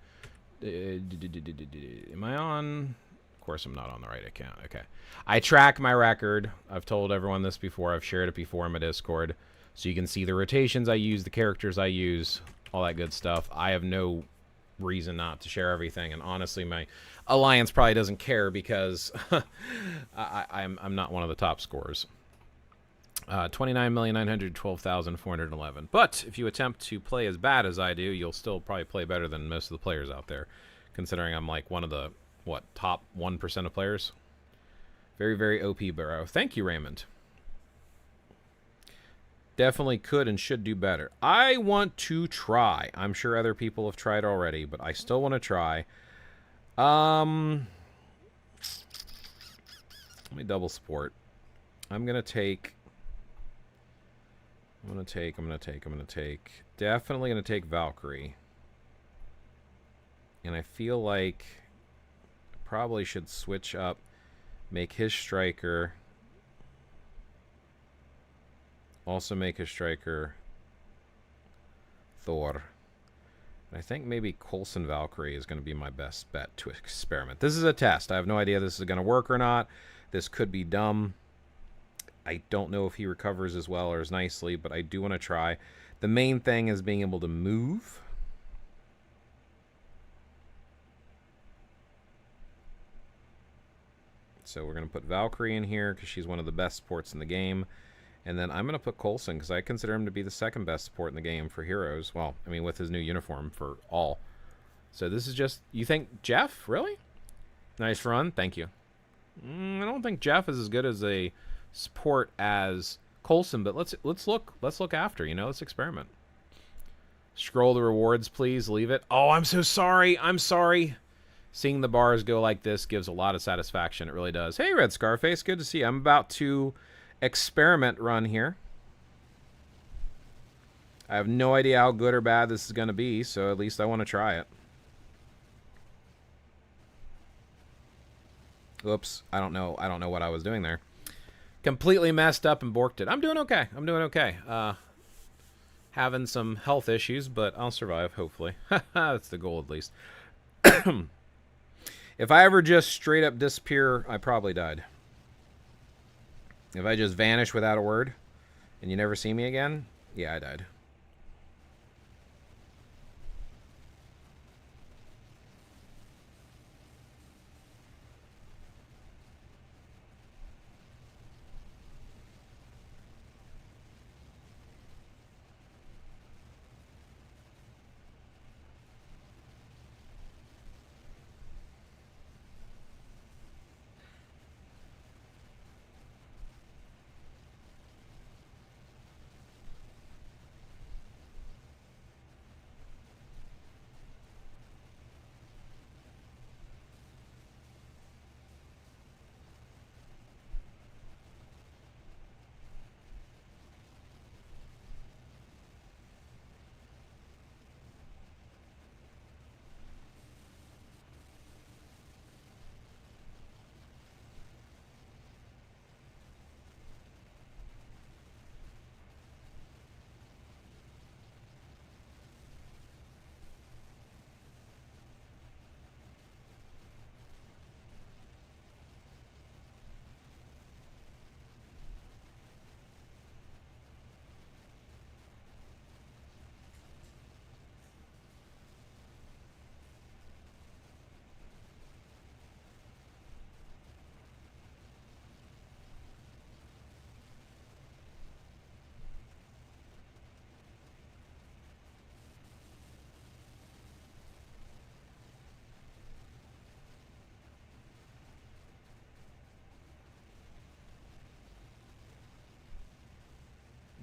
A: Am I on? Of course I'm not on the right account. Okay. I track my record. I've told everyone this before. I've shared it before in my Discord. So you can see the rotations I use, the characters I use, all that good stuff. I have no reason not to share everything, and honestly my alliance probably doesn't care because I'm not one of the top scorers. 29,912,411. But if you attempt to play as bad as I do, you'll still probably play better than most of the players out there, considering I'm like one of the top 1% of players. Very, very OP Burrow. Thank you, Raymond. Definitely could and should do better. I want to try. I'm sure other people have tried already, but I still want to try. Let me double support. I'm going to take definitely going to take Valkyrie. And I feel like I probably should switch up, make his striker, also make his striker Thor. And I think maybe Coulson Valkyrie is going to be my best bet to experiment. This is a test. I have no idea if this is going to work or not. This could be dumb. I don't know if he recovers as well or as nicely, but I do want to try. The main thing is being able to move. So we're going to put Valkyrie in here because she's one of the best supports in the game. And then I'm going to put Coulson because I consider him to be the second best support in the game for heroes. Well, I mean, with his new uniform for all. So this is just... You think Jeff? Really? Nice run. Thank you. I don't think Jeff is as good as a support as Coulson, but let's look after, you know, let's experiment. Scroll the rewards, please. Leave it. Oh, I'm so sorry. I'm sorry. Seeing the bars go like this gives a lot of satisfaction. It really does. Hey, Red Scarface. Good to see you. I'm about to experiment run here. I have no idea how good or bad this is going to be, so at least I want to try it. Oops. I don't know what I was doing there. Completely messed up and borked it. I'm doing okay. I'm doing okay. Having some health issues, but I'll survive, hopefully. That's the goal, at least. If I ever just straight up disappear, I probably died. If I just vanish without a word, and you never see me again, yeah, I died.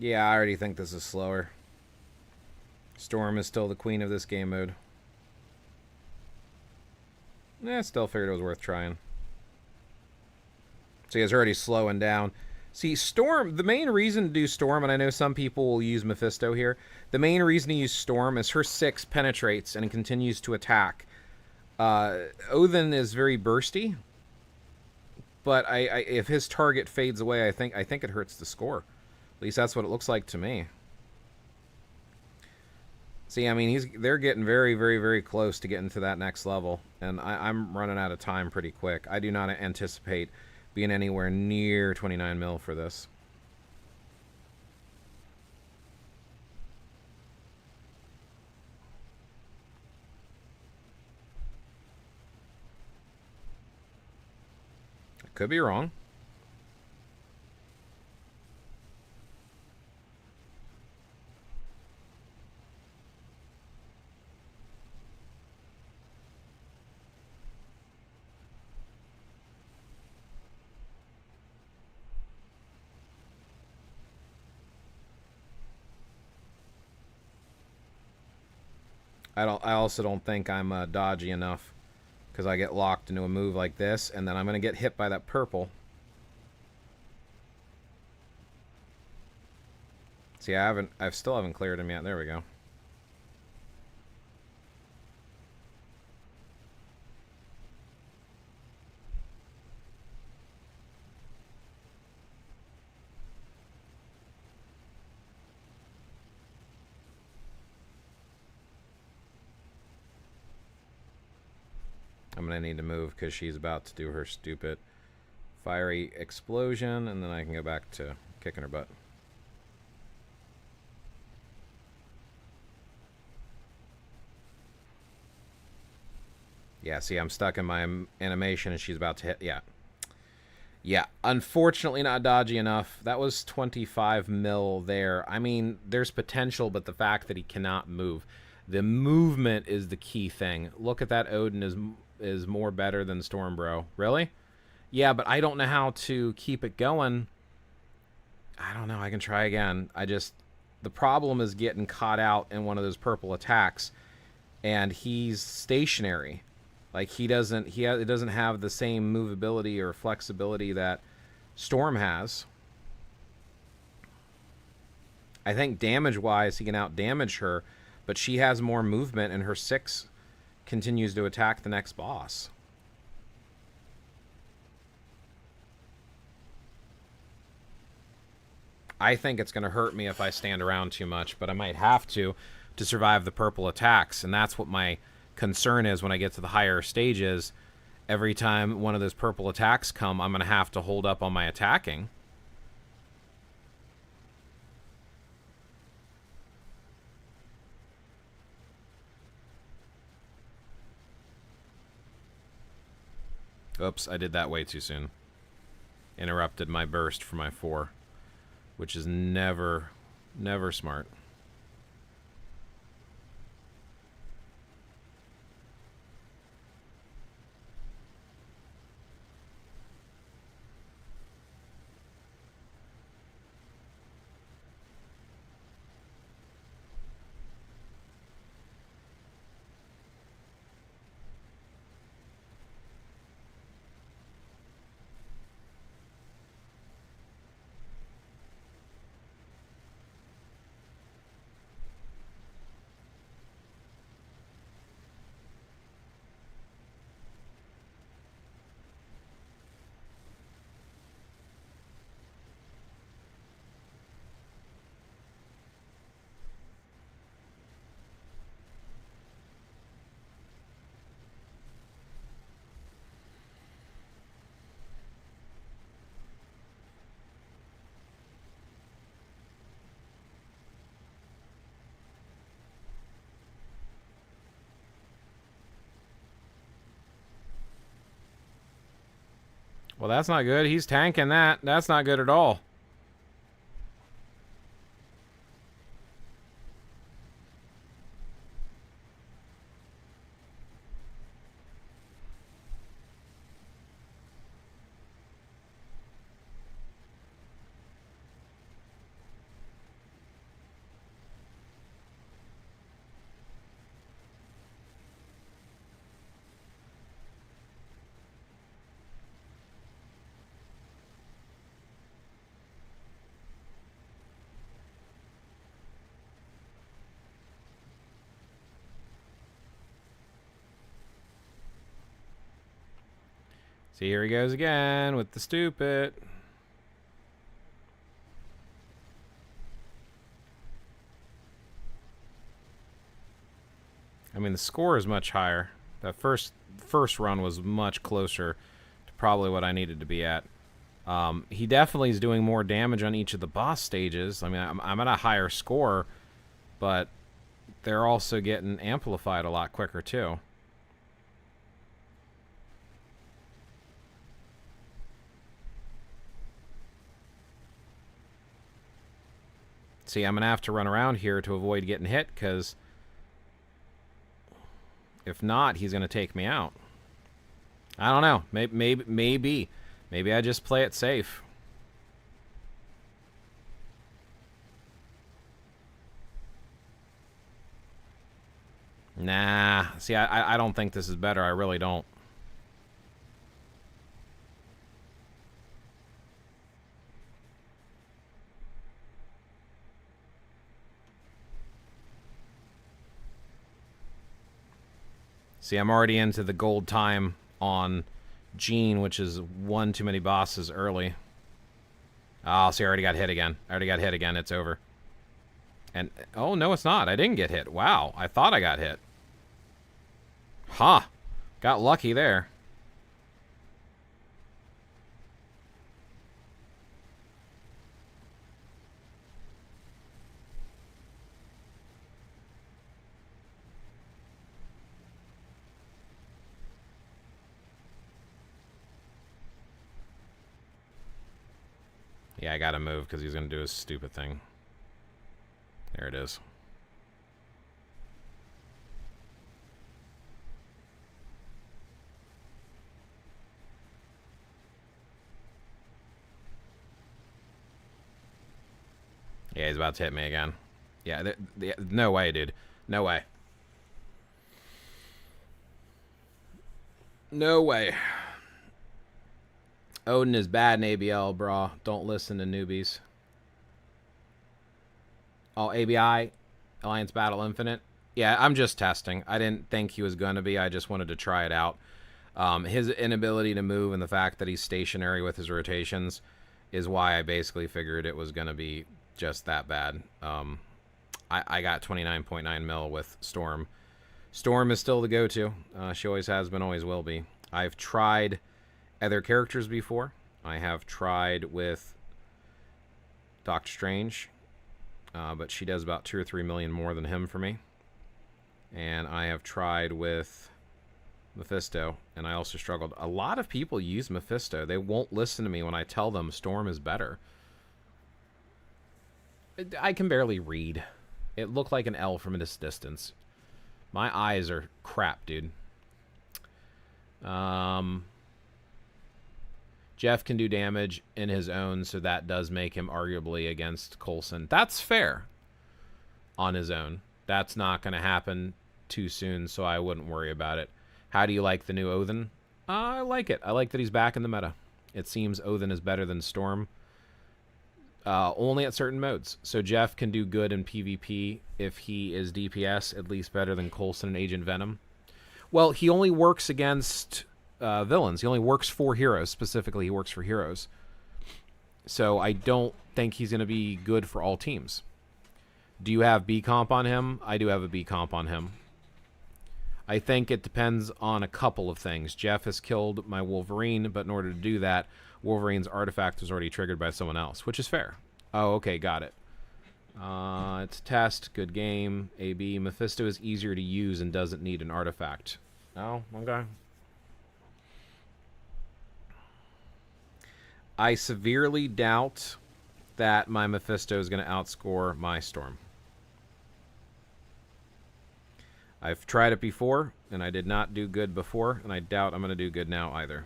A: Yeah, I already think this is slower. Storm is still the queen of this game mode. Still figured it was worth trying. See, it's already slowing down. See, Storm, the main reason to do Storm, and I know some people will use Mephisto here, the main reason to use Storm is her 6 penetrates and continues to attack. Odin is very bursty, but if his target fades away, I think it hurts the score. At least that's what it looks like to me. See, I mean, they're getting very, very, very close to getting to that next level, and I'm running out of time pretty quick. I do not anticipate being anywhere near 29 mil for this. I could be wrong. I also don't think I'm dodgy enough, because I get locked into a move like this, and then I'm going to get hit by that purple. See, I still haven't cleared him yet. There we go. I'm going to need to move because she's about to do her stupid fiery explosion, and then I can go back to kicking her butt. Yeah, see, I'm stuck in my animation, and she's about to hit. Yeah. Yeah, unfortunately not dodgy enough. That was 25 mil there. I mean, there's potential, but the fact that he cannot move. The movement is the key thing. Look at that. Odin is more better than Stormbro. Really? Yeah, but I don't know how to keep it going. I don't know. I can try again. The problem is getting caught out in one of those purple attacks, and he's stationary. Like, it doesn't have the same movability or flexibility that Storm has. I think damage-wise, he can out-damage her, but she has more movement, and her 6 continues to attack the next boss. I think it's going to hurt me if I stand around too much, but I might have to survive the purple attacks, and that's what my concern is when I get to the higher stages. Every time one of those purple attacks come, I'm going to have to hold up on my attacking. Oops, I did that way too soon. Interrupted my burst for my 4, which is never smart. Well, that's not good. He's tanking that. That's not good at all. See, here he goes again with the stupid. I mean, the score is much higher. That first run was much closer to probably what I needed to be at. He definitely is doing more damage on each of the boss stages. I mean, I'm at a higher score, but they're also getting amplified a lot quicker, too. See, I'm going to have to run around here to avoid getting hit, because if not, he's going to take me out. I don't know. Maybe I just play it safe. Nah. See, I don't think this is better. I really don't. See, I'm already into the gold time on Jean, which is one too many bosses early. Oh, see, I already got hit again. It's over. And, oh, no, it's not. I didn't get hit. Wow, I thought I got hit. Huh. Got lucky there. Yeah, I gotta move because he's gonna do his stupid thing. There it is. Yeah, he's about to hit me again. Yeah, no way, dude. No way. No way. Odin is bad in ABL, bro. Don't listen to newbies. Oh, ABI, Alliance Battle Infinite. Yeah, I'm just testing. I didn't think he was going to be. I just wanted to try it out. His inability to move and the fact that he's stationary with his rotations is why I basically figured it was going to be just that bad. I got 29.9 mil with Storm. Storm is still the go-to. She always has been, always will be. I've tried other characters before. I have tried with Doctor Strange, but she does about 2 or 3 million more than him for me. And I have tried with Mephisto, and I also struggled. A lot of people use Mephisto. They won't listen to me when I tell them Storm is better. I can barely read. It looked like an L from this distance. My eyes are crap, dude. Jeff can do damage in his own, so that does make him arguably against Coulson. That's fair on his own. That's not going to happen too soon, so I wouldn't worry about it. How do you like the new Odin? I like it. I like that he's back in the meta. It seems Odin is better than Storm. Only at certain modes. So Jeff can do good in PvP if he is DPS, at least better than Coulson and Agent Venom. Well, he only works against villains. He only works for heroes. Specifically, he works for heroes. So I don't think he's going to be good for all teams. Do you have B comp on him? I do have a B comp on him. I think it depends on a couple of things. Jeff has killed my Wolverine, but in order to do that, Wolverine's artifact was already triggered by someone else, which is fair. Oh, okay, got it. It's a test, good game. AB, Mephisto is easier to use and doesn't need an artifact. Oh, okay. I severely doubt that my Mephisto is going to outscore my Storm. I've tried it before, and I did not do good before, and I doubt I'm going to do good now either.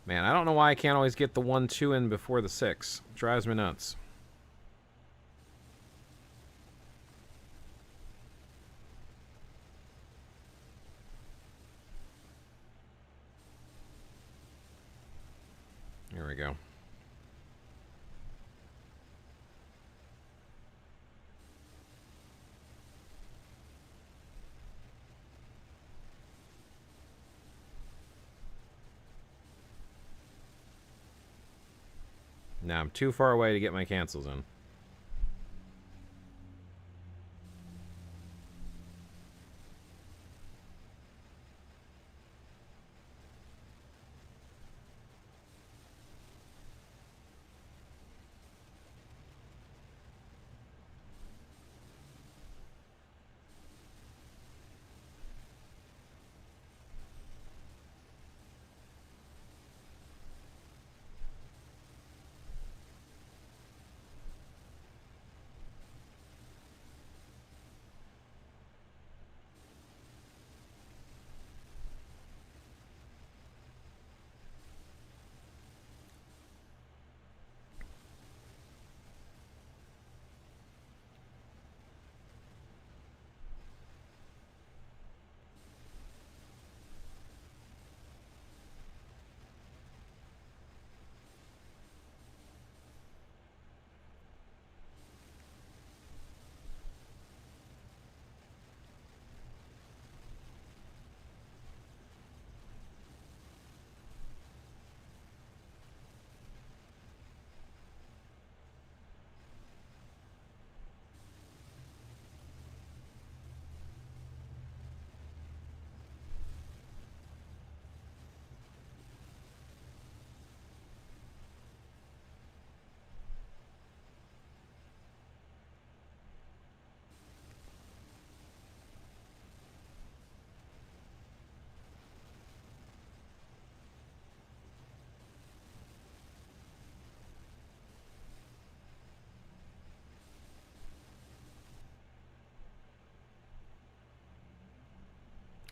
A: Man, I don't know why I can't always get the 1-2 in before the 6. It drives me nuts. Here we go. Now I'm too far away to get my cancels in.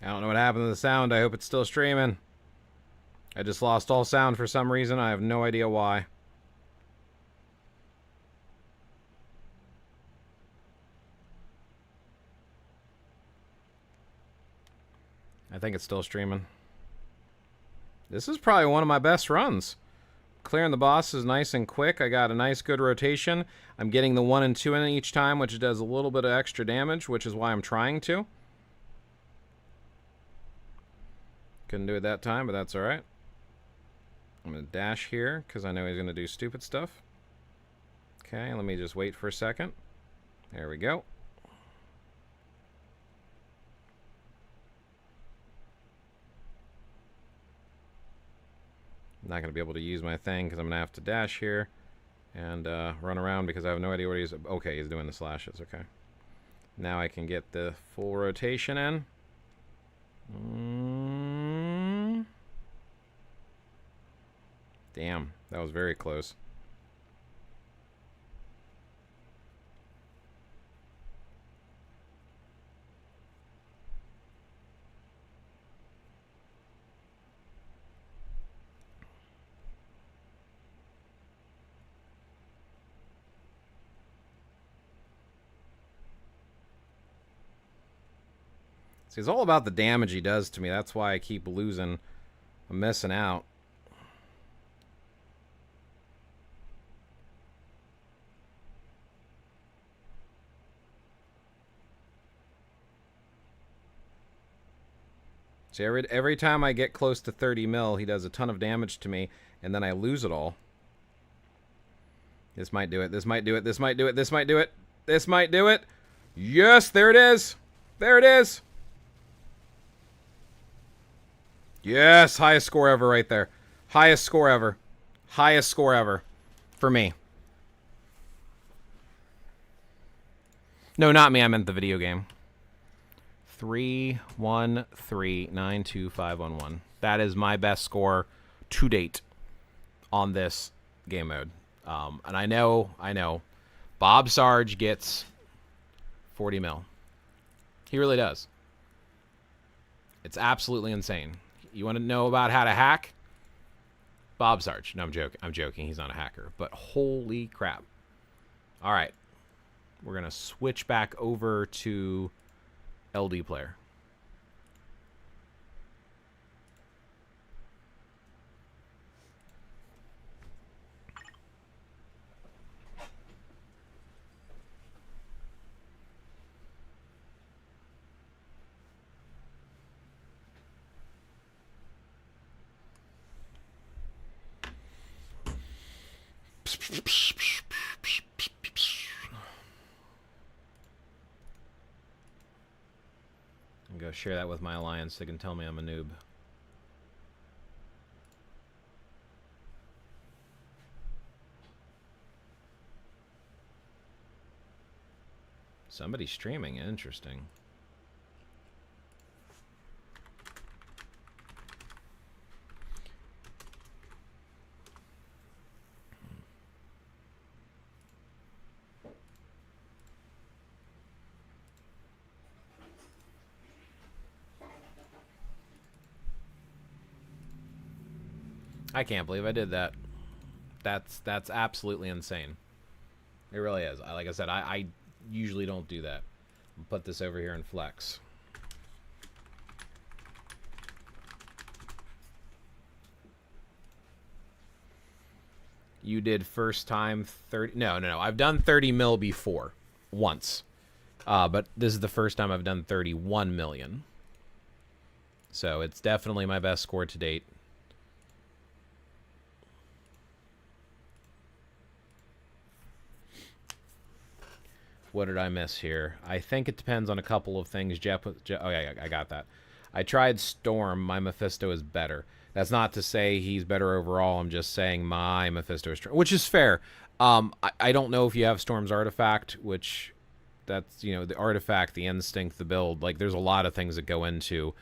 A: I don't know what happened to the sound. I hope it's still streaming. I just lost all sound for some reason. I have no idea why. I think it's still streaming. This is probably one of my best runs. Clearing the boss is nice and quick. I got a nice good rotation. I'm getting the 1 and 2 in each time, which does a little bit of extra damage, which is why I'm trying to. Couldn't do it that time, but that's alright. I'm going to dash here, because I know he's going to do stupid stuff. Okay, let me just wait for a second. There we go. I'm not going to be able to use my thing, because I'm going to have to dash here and run around, because I have no idea what he's... Okay, he's doing the slashes, okay. Now I can get the full rotation in. Damn, that was very close. See, it's all about the damage he does to me. That's why I keep losing. I'm missing out. See, every time I get close to 30 mil, he does a ton of damage to me, and then I lose it all. This might do it. This might do it. This might do it. This might do it. This might do it. Yes, there it is. There it is. Yes, highest score ever right there. Highest score ever. Highest score ever. For me. No, not me. I meant the video game. 3139251. That is my best score to date on this game mode. And I know. Bob Sarge gets 40 mil. He really does. It's absolutely insane. You want to know about how to hack? Bob Sarge. No, I'm joking. I'm joking. He's not a hacker. But holy crap. All right. We're going to switch back over to LD player. I'm going to share that with my alliance. They can tell me I'm a noob. Somebody's streaming. Interesting. I can't believe I did that. That's absolutely insane. It really is. Like I said, I usually don't do that. I'll put this over here and flex. You did first time 30... No. I've done 30 mil before. Once. But this is the first time I've done 31 million. So it's definitely my best score to date. What did I miss here? I think it depends on a couple of things. Oh, yeah, I got that. I tried Storm. My Mephisto is better. That's not to say he's better overall. I'm just saying my Mephisto is strong, which is fair. I don't know if you have Storm's artifact, which that's, you know, the artifact, the instinct, the build. Like, there's a lot of things that go into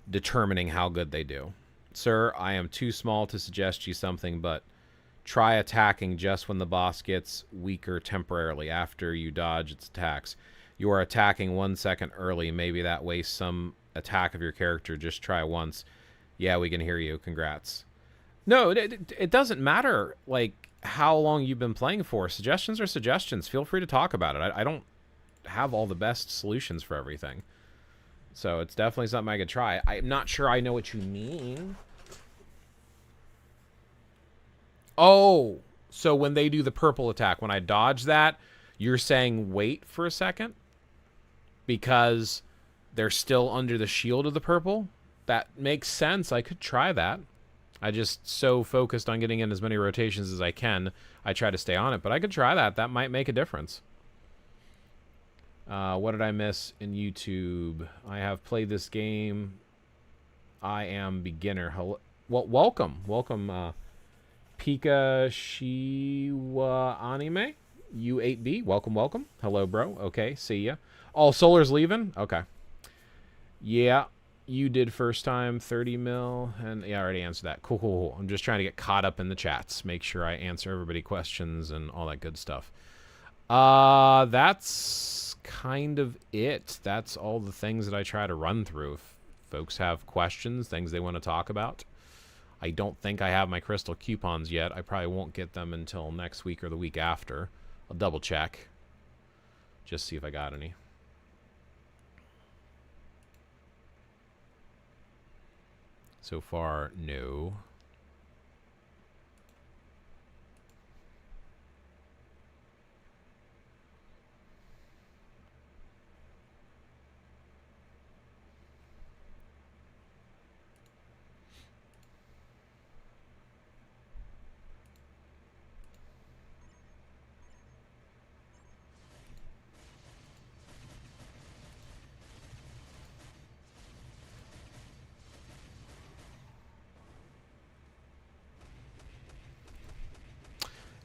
A: determining how good they do. Sir, I am too small to suggest you something, but try attacking just when the boss gets weaker temporarily after you dodge its attacks. You are attacking 1 second early. Maybe that wastes some attack of your character. Just try once. Yeah, we can hear you. Congrats. No, it doesn't matter, like, how long you've been playing for. Suggestions are suggestions. Feel free to talk about it. I don't have all the best solutions for everything. So it's definitely something I could try. I'm not sure I know what you mean. Oh, so when they do the purple attack, when I dodge that, you're saying wait for a second? Because they're still under the shield of the purple? That makes sense. I could try that. I just so focused on getting in as many rotations as I can, I try to stay on it. But I could try that. That might make a difference. What did I miss in YouTube? I have played this game. I am beginner. Hello. Well, welcome. Welcome, Pika Shiwa Anime. U8B. Welcome, welcome. Hello, bro. Okay, see ya. Oh, Solar's leaving? Okay. Yeah. You did first time, 30 mil, and yeah, I already answered that. Cool, cool, cool. I'm just trying to get caught up in the chats, make sure I answer everybody questions and all that good stuff. That's kind of it. That's all the things that I try to run through. If folks have questions, things they want to talk about. I don't think I have my crystal coupons yet. I probably won't get them until next week or the week after. I'll double check. Just see if I got any. So far, no.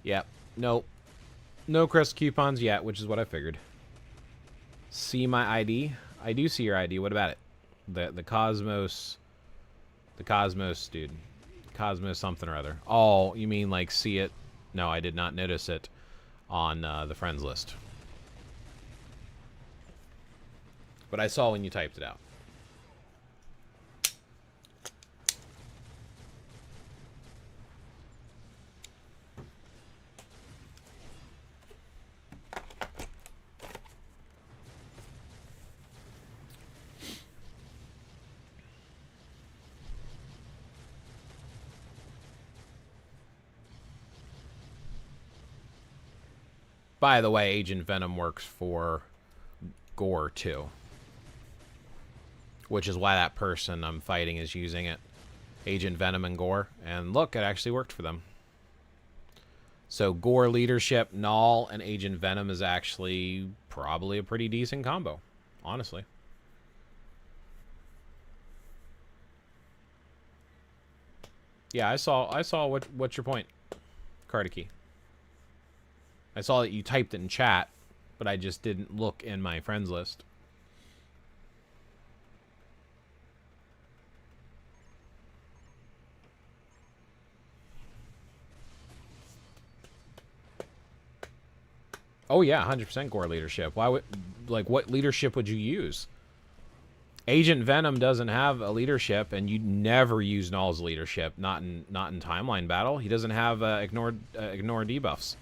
A: Yep. Nope. No crystal coupons yet, which is what I figured. See my ID? I do see your ID. What about it? The Cosmos... The Cosmos, dude. Cosmos something or other. Oh, you mean like see it? No, I did not notice it on the friends list. But I saw when you typed it out. By the way, Agent Venom works for Gore, too. Which is why that person I'm fighting is using it. Agent Venom and Gore. And look, it actually worked for them. So Gore leadership, Null, and Agent Venom is actually probably a pretty decent combo. Honestly. Yeah, I saw what's your point, Cardikey. I saw that you typed it in chat, but I just didn't look in my friends list. Oh yeah, 100% Gore leadership. Why would, like, what leadership would you use? Agent Venom doesn't have a leadership, and you never use Null's leadership. Not in timeline battle. He doesn't have ignore debuffs.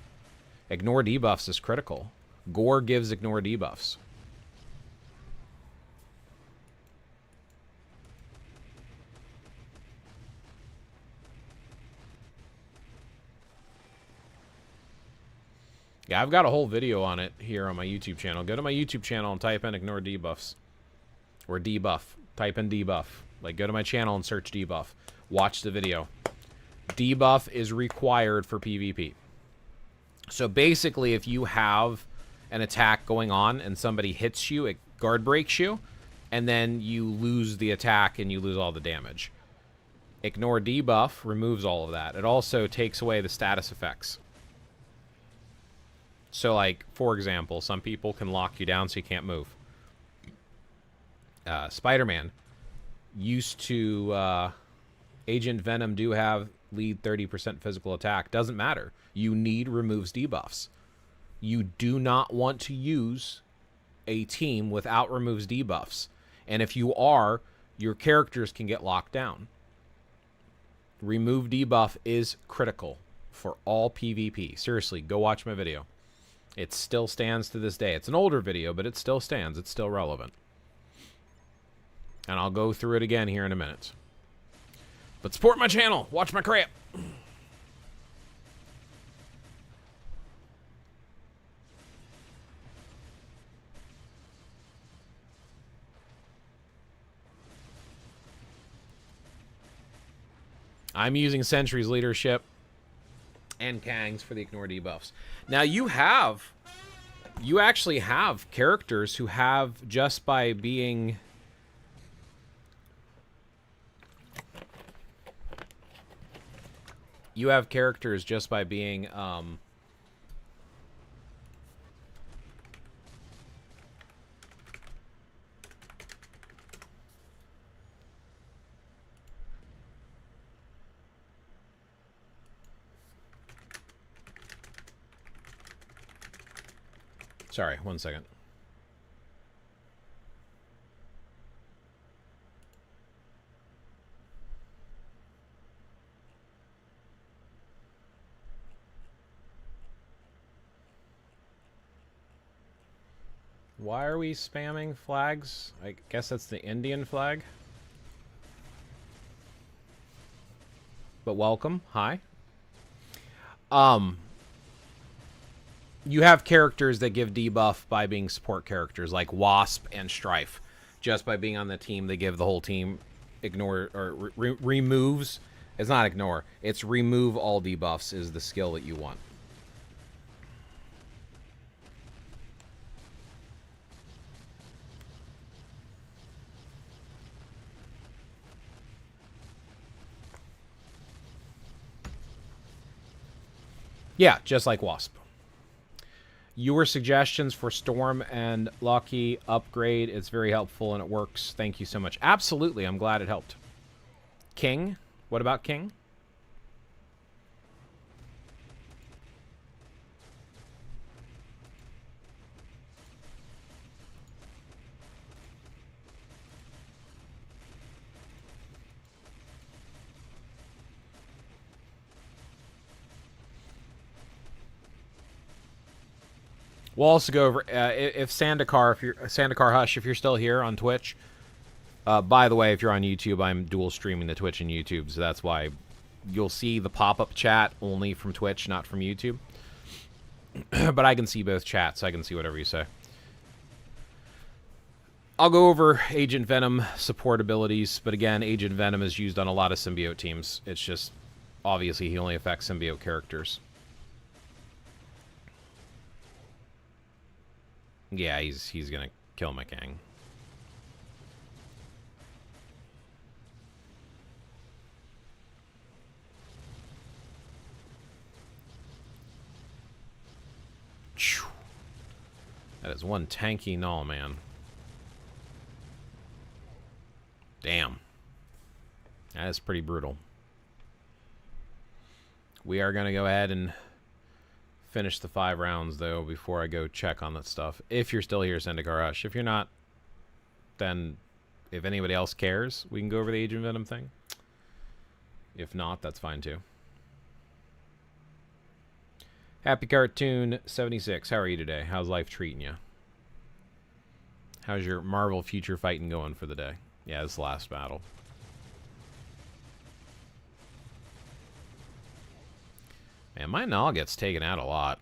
A: Ignore debuffs is critical. Gore gives ignore debuffs. Yeah, I've got a whole video on it here on my YouTube channel. Go to my YouTube channel and type in ignore debuffs. Or debuff. Type in debuff. Like, go to my channel and search debuff. Watch the video. Debuff is required for PvP. So basically, if you have an attack going on and somebody hits you, it guard breaks you, and then you lose the attack and you lose all the damage. Ignore debuff removes all of that. It also takes away the status effects. So, like, for example, some people can lock you down so you can't move. Spider-Man used to... Agent Venom do have lead 30% physical attack. Doesn't matter. You need removes debuffs. You do not want to use a team without removes debuffs. And if you are, your characters can get locked down. Remove debuff is critical for all PvP. Seriously, go watch my video. It still stands to this day. It's an older video, but it still stands. It's still relevant. And I'll go through it again here in a minute. But support my channel. Watch my crap. I'm using Sentry's leadership and Kang's for the ignore debuffs. Now you actually have characters who have, just by being... You have characters just by being, Sorry, 1 second. Why are we spamming flags? I guess that's the Indian flag. But welcome. Hi. You have characters that give debuff by being support characters, like Wasp and Strife. Just by being on the team, they give the whole team ignore, or removes. It's not ignore. It's remove all debuffs is the skill that you want. Yeah, just like Wasp. Your suggestions for Storm and Lucky upgrade, it's very helpful and it works. Thank you so much. Absolutely, I'm glad it helped. King? What about King? We'll also go over if Sandakar Hush, if you're still here on Twitch. By the way, if you're on YouTube, I'm dual streaming the Twitch and YouTube, so that's why you'll see the pop-up chat only from Twitch, not from YouTube. But I can see both chats, so I can see whatever you say. I'll go over Agent Venom support abilities, but again, Agent Venom is used on a lot of symbiote teams. It's just, obviously, he only affects symbiote characters. Yeah, he's gonna kill my Kang. That is one tanky null, man. Damn. That is pretty brutal. We are gonna go ahead and finish the 5 rounds, though, before I go check on that stuff. If you're still here, Sendikar Rush. If you're not, then if anybody else cares, we can go over the Agent Venom thing. If not, that's fine, too. Happy Cartoon 76. How are you today? How's life treating you? How's your Marvel future fighting going for the day? Yeah, this last battle. Man, my null gets taken out a lot.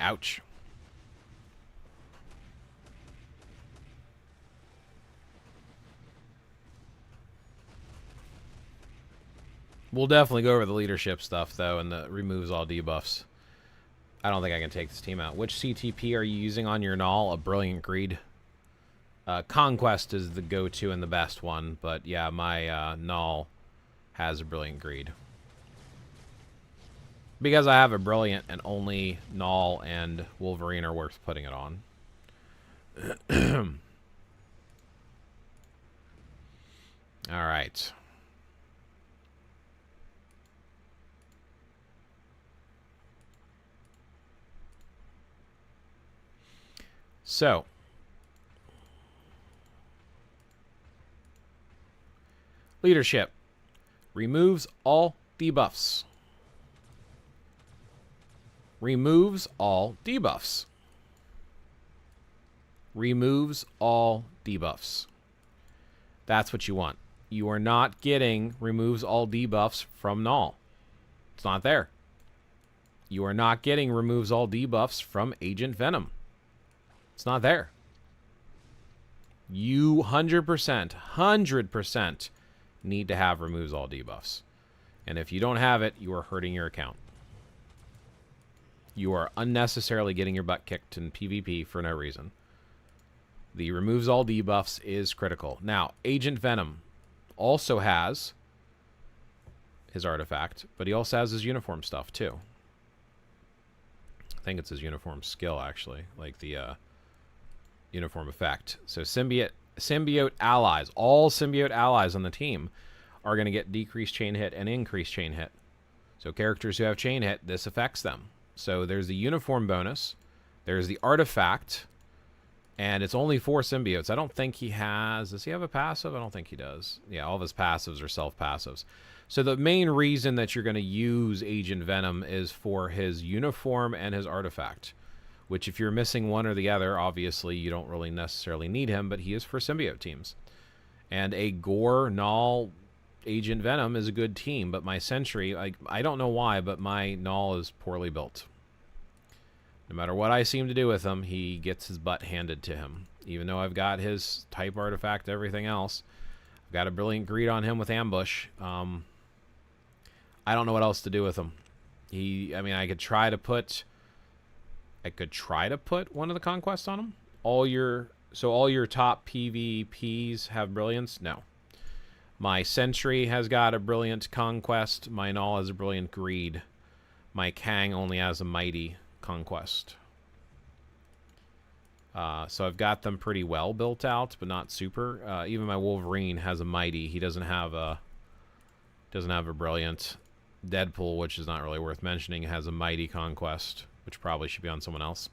A: Ouch. We'll definitely go over the leadership stuff, though, and the removes all debuffs. I don't think I can take this team out. Which CTP are you using on your null? A Brilliant Greed. Conquest is the go-to and the best one, but yeah, my null has a Brilliant Greed. Because I have a Brilliant and only Null and Wolverine are worth putting it on. All right. So, leadership removes all debuffs. Removes all debuffs. Removes all debuffs. That's what you want. You are not getting removes all debuffs from Null. It's not there. You are not getting removes all debuffs from Agent Venom. It's not there. You 100% need to have removes all debuffs. And if you don't have it, you are hurting your account. You are unnecessarily getting your butt kicked in PvP for no reason. The removes all debuffs is critical. Now, Agent Venom also has his artifact, but he also has his uniform stuff too. I think it's his uniform skill, actually, like the uniform effect. So symbiote allies, all symbiote allies on the team are going to get decreased chain hit and increased chain hit. So characters who have chain hit, this affects them. So there's the uniform bonus, there's the artifact, and it's only 4 symbiotes. I don't think he has... Does he have a passive? I don't think he does. Yeah, all of his passives are self-passives. So the main reason that you're going to use Agent Venom is for his uniform and his artifact, which if you're missing one or the other, obviously you don't really necessarily need him, but he is for symbiote teams. And a Gore, Null, Agent Venom is a good team, but my Sentry, I don't know why, but my Null is poorly built. No matter what I seem to do with him, he gets his butt handed to him. Even though I've got his type artifact, everything else. I've got a Brilliant Greed on him with Ambush. I don't know what else to do with him. I mean, I could try to put one of the conquests on him. All your top PvPs have brilliance? No. My Sentry has got a Brilliant Conquest. My Null has a Brilliant Greed. My Kang only has a Mighty Conquest. So I've got them pretty well built out, but not super. Even my Wolverine has a Mighty. He doesn't have a Brilliant. Deadpool, which is not really worth mentioning, has a Mighty Conquest, which probably should be on someone else.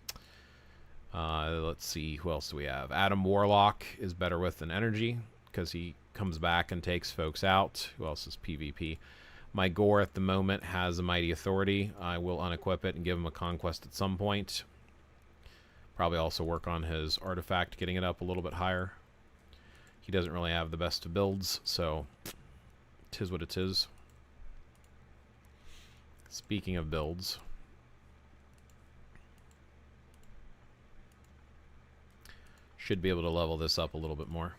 A: Let's see, who else do we have? Adam Warlock is better with an energy, because he comes back and takes folks out. Who else is PvP? My Gore at the moment has a Mighty Authority. I will unequip it and give him a Conquest at some point. Probably also work on his artifact, getting it up a little bit higher. He doesn't really have the best of builds, so 'tis what it is. Speaking of builds, should be able to level this up a little bit more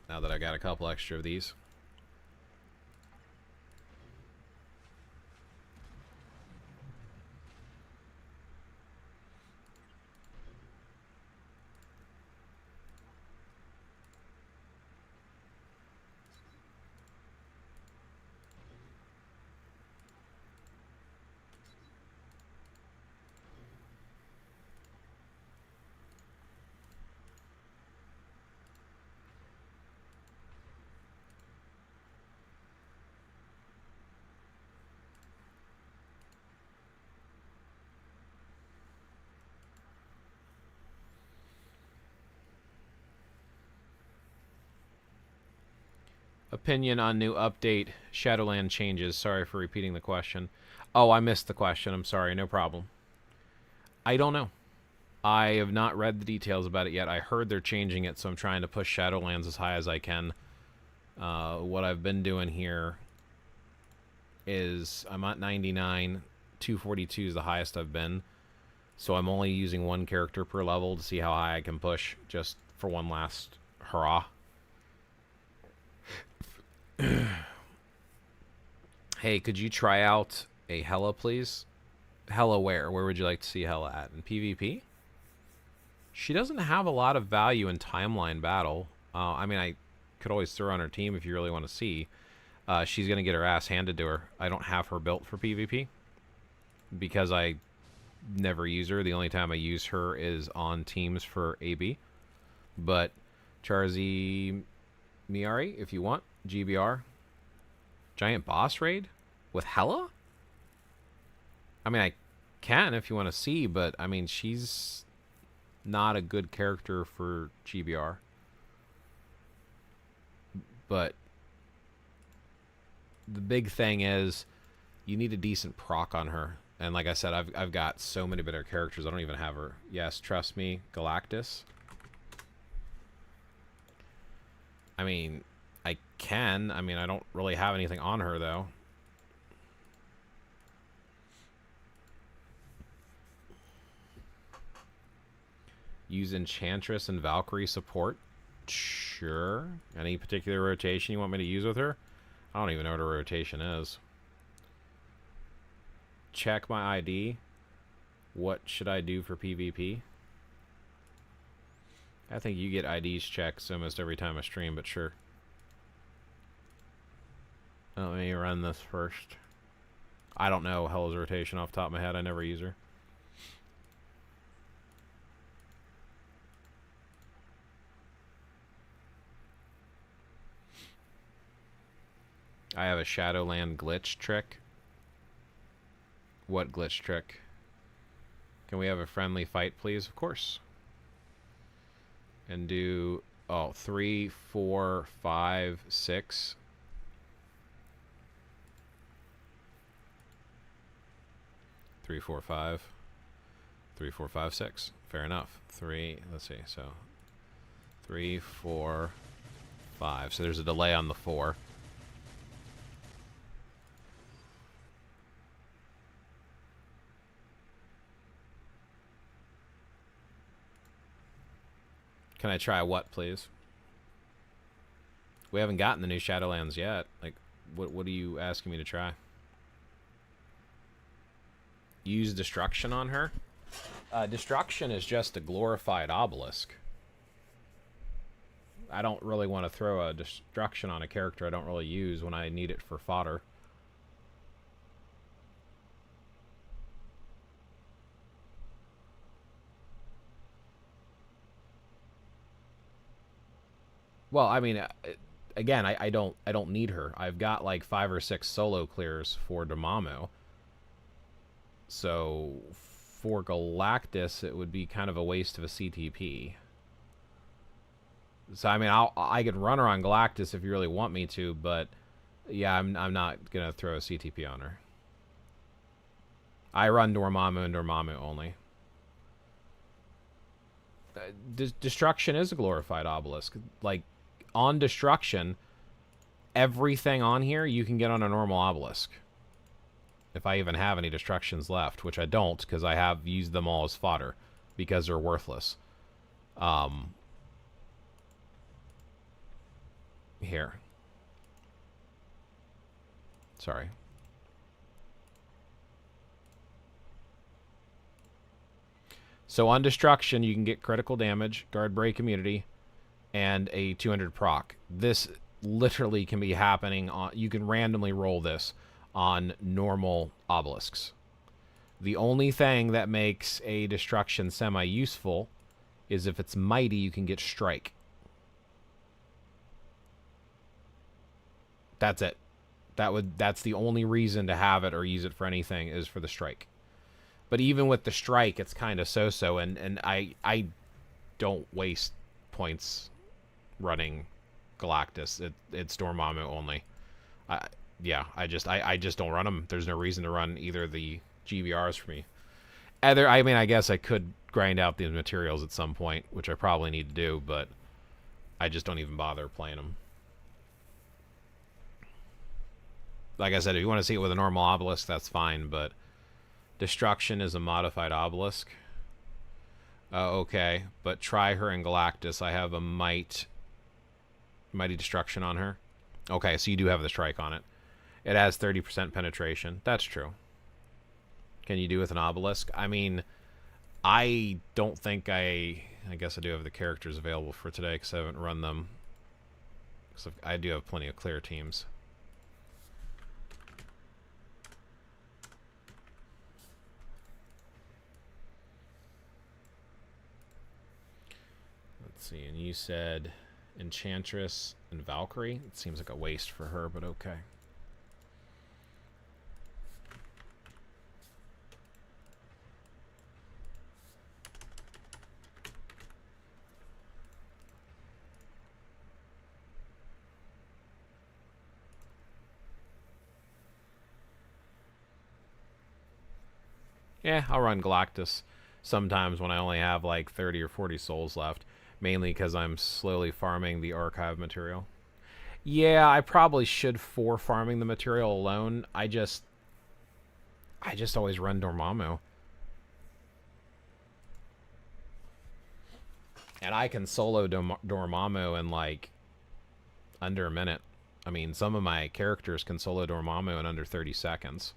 A: now that I got a couple extra of these. Opinion on new update, Shadowland changes. Sorry for repeating the question. Oh, I missed the question. I'm sorry. No problem. I don't know. I have not read the details about it yet. I heard they're changing it, so I'm trying to push Shadowlands as high as I can. What I've been doing here is I'm at 99. 242 is the highest I've been. So I'm only using one character per level to see how high I can push, just for one last hurrah. Hey, could you try out a Hela, please? Hela where? Where would you like to see Hela at? In PvP? She doesn't have a lot of value in timeline battle. I mean, I could always throw on her team if you really want to see. she's going to get her ass handed to her. I don't have her built for PvP because I never use her. The only time I use her is on teams for AB. But Charzy Miari, if you want, GBR. Giant boss raid with Hela? I mean, I can if you want to see, but I mean, she's not a good character for GBR. But the big thing is you need a decent proc on her. And like I said, I've got so many better characters. I don't even have her. Yes, trust me, Galactus. I mean, I can. I mean, I don't really have anything on her, though. Use Enchantress and Valkyrie support? Sure. Any particular rotation you want me to use with her? I don't even know what a rotation is. Check my ID. What should I do for PvP? I think you get IDs checked almost every time I stream, but sure. Let me run this first. I don't know Hela's rotation off the top of my head. I never use her. I have a Shadowland glitch trick. What glitch trick? Can we have a friendly fight, please? Of course. And do, 3, 4, 5, 6. Three, 4, 5. 3, 4, 5, 6. Fair enough. 3, let's see, so 3, 4, 5. So there's a delay on the 4. Can I try what, please? We haven't gotten the new Shadowlands yet. Like, what are you asking me to try? Use Destruction on her? Destruction is just a glorified obelisk. I don't really want to throw a Destruction on a character I don't really use when I need it for fodder. Well, I mean, again, I don't need her. I've got like 5 or 6 solo clears for Dormammu. So for Galactus, it would be kind of a waste of a CTP. So I mean, I could run her on Galactus if you really want me to, but yeah, I'm not gonna throw a CTP on her. I run Dormammu and Dormammu only. Destruction is a glorified obelisk. Like, on Destruction, everything on here you can get on a normal obelisk. If I even have any Destructions left, which I don't, because I have used them all as fodder, because they're worthless. Here. Sorry. So on Destruction, you can get critical damage, guard break immunity, and a 200 proc. This literally can be happening on... You can randomly roll this on normal obelisks. The only thing that makes a Destruction semi-useful is if it's mighty, you can get Strike. That's it. That's the only reason to have it or use it for anything, is for the Strike. But even with the Strike, it's kind of so-so, and I don't waste points running Galactus. It's Dormammu only. Yeah, I just don't run them. There's no reason to run either of the GBRs for me. I mean, I guess I could grind out the materials at some point, which I probably need to do, but I just don't even bother playing them. Like I said, if you want to see it with a normal obelisk, that's fine, but Destruction is a modified obelisk. Okay, but try her in Galactus. I have a Mighty Destruction on her. Okay, so you do have the Strike on it. It has 30% penetration. That's true. Can you do with an obelisk? I mean, I don't think I guess I do have the characters available for today because I haven't run them. Because I do have plenty of clear teams. Let's see, and you said Enchantress and Valkyrie. It seems like a waste for her, but okay. Yeah, I'll run Galactus sometimes when I only have like 30 or 40 souls left, mainly because I'm slowly farming the archive material. Yeah, I probably should for farming the material alone. I just always run Dormammu. And I can solo Dormammu in like under a minute. I mean, some of my characters can solo Dormammu in under 30 seconds.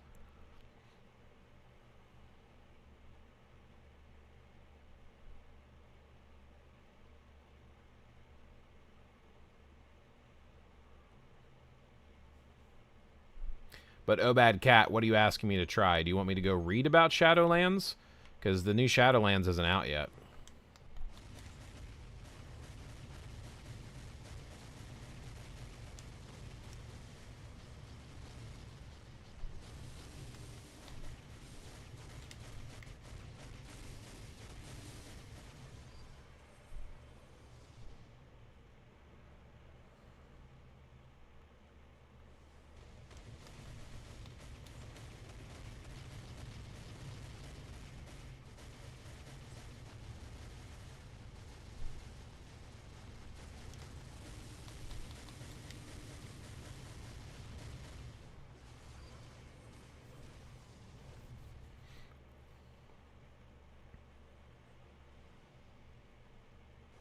A: But Obad Cat, what are you asking me to try? Do you want me to go read about Shadowlands? Because the new Shadowlands isn't out yet.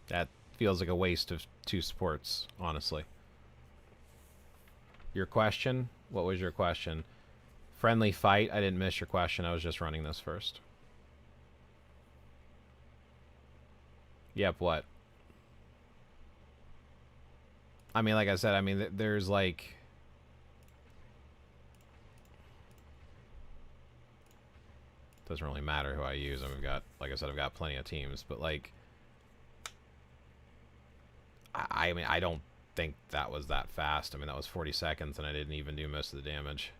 A: That feels like a waste of 2 supports, honestly. Your question? What was your question? Friendly fight? I didn't miss your question. I was just running this first. Yep, what? I mean, like I said, I mean, there's like... Doesn't really matter who I use. I mean, we've got, like I said, I've got plenty of teams, but like... I mean, I don't think that was that fast. I mean, that was 40 seconds, and I didn't even do most of the damage.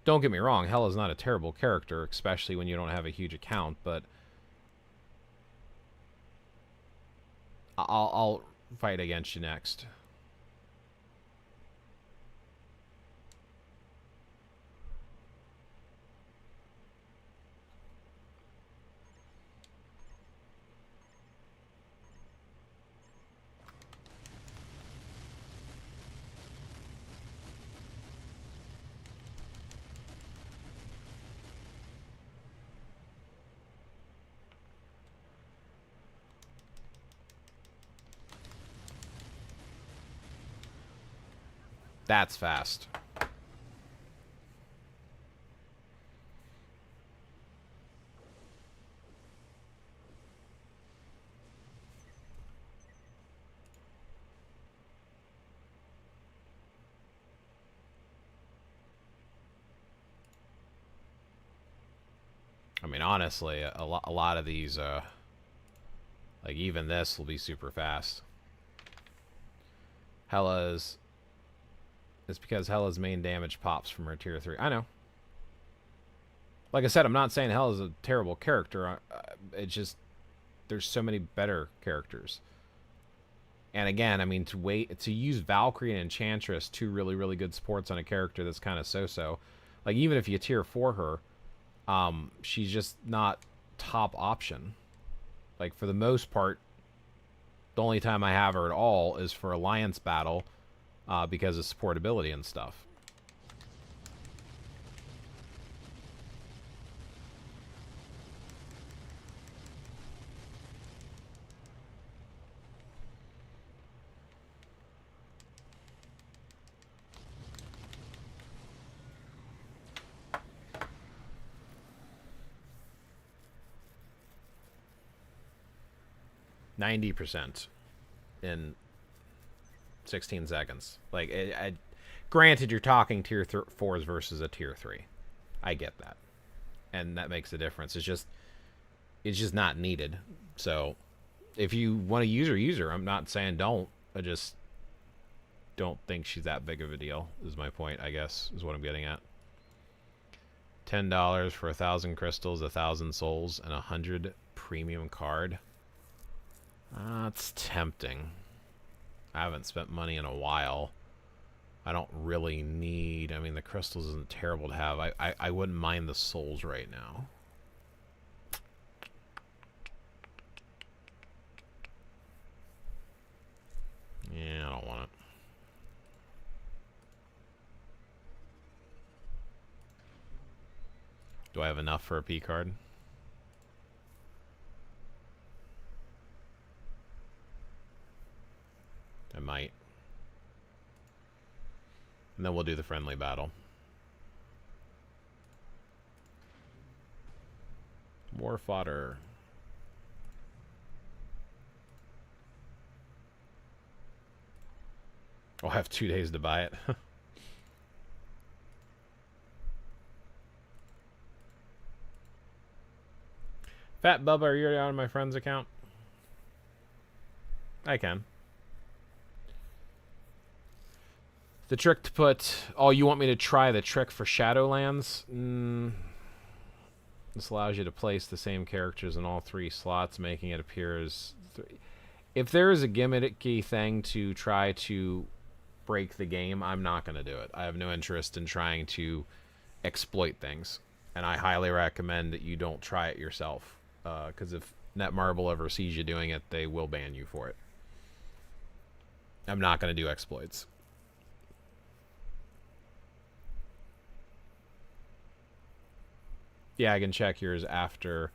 A: Don't get me wrong, Hela's not a terrible character, especially when you don't have a huge account, but... I'll fight against you next. That's fast. I mean, honestly, a lot of these, like even this will be super fast. Hela's... It's because Hela's main damage pops from her tier 3. I know. Like I said, I'm not saying Hela's a terrible character. It's just... There's so many better characters. And again, I mean, to use Valkyrie and Enchantress, 2 really, really good supports on a character that's kind of so-so. Like, even if you tier 4 her, she's just not top option. Like, for the most part, the only time I have her at all is for Alliance Battle, because of supportability and stuff. %90 in 16 seconds. Like, granted, you're talking tier 4s versus a tier 3. I get that. and that makes a difference. It's just not needed. So if you want to use her. I'm not saying don't. I just don't think she's that big of a deal, is my point, I guess, is what I'm getting at. $10 for 1,000 crystals, 1,000 souls, and 100 premium card. That's tempting. I haven't spent money in a while. I don't really need... I mean, the crystals isn't terrible to have. I wouldn't mind the souls right now. Yeah, I don't want it. Do I have enough for a P card? I might. And then we'll do the friendly battle. More fodder. I'll have 2 days to buy it. Fat Bubba, are you on my friend's account? I can. The trick to put... Oh, you want me to try the trick for Shadowlands? This allows you to place the same characters in all 3 slots, making it appear as... If there is a gimmicky thing to try to break the game, I'm not going to do it. I have no interest in trying to exploit things. And I highly recommend that you don't try it yourself. Because if Netmarble ever sees you doing it, they will ban you for it. I'm not going to do exploits. Yeah, I can check yours after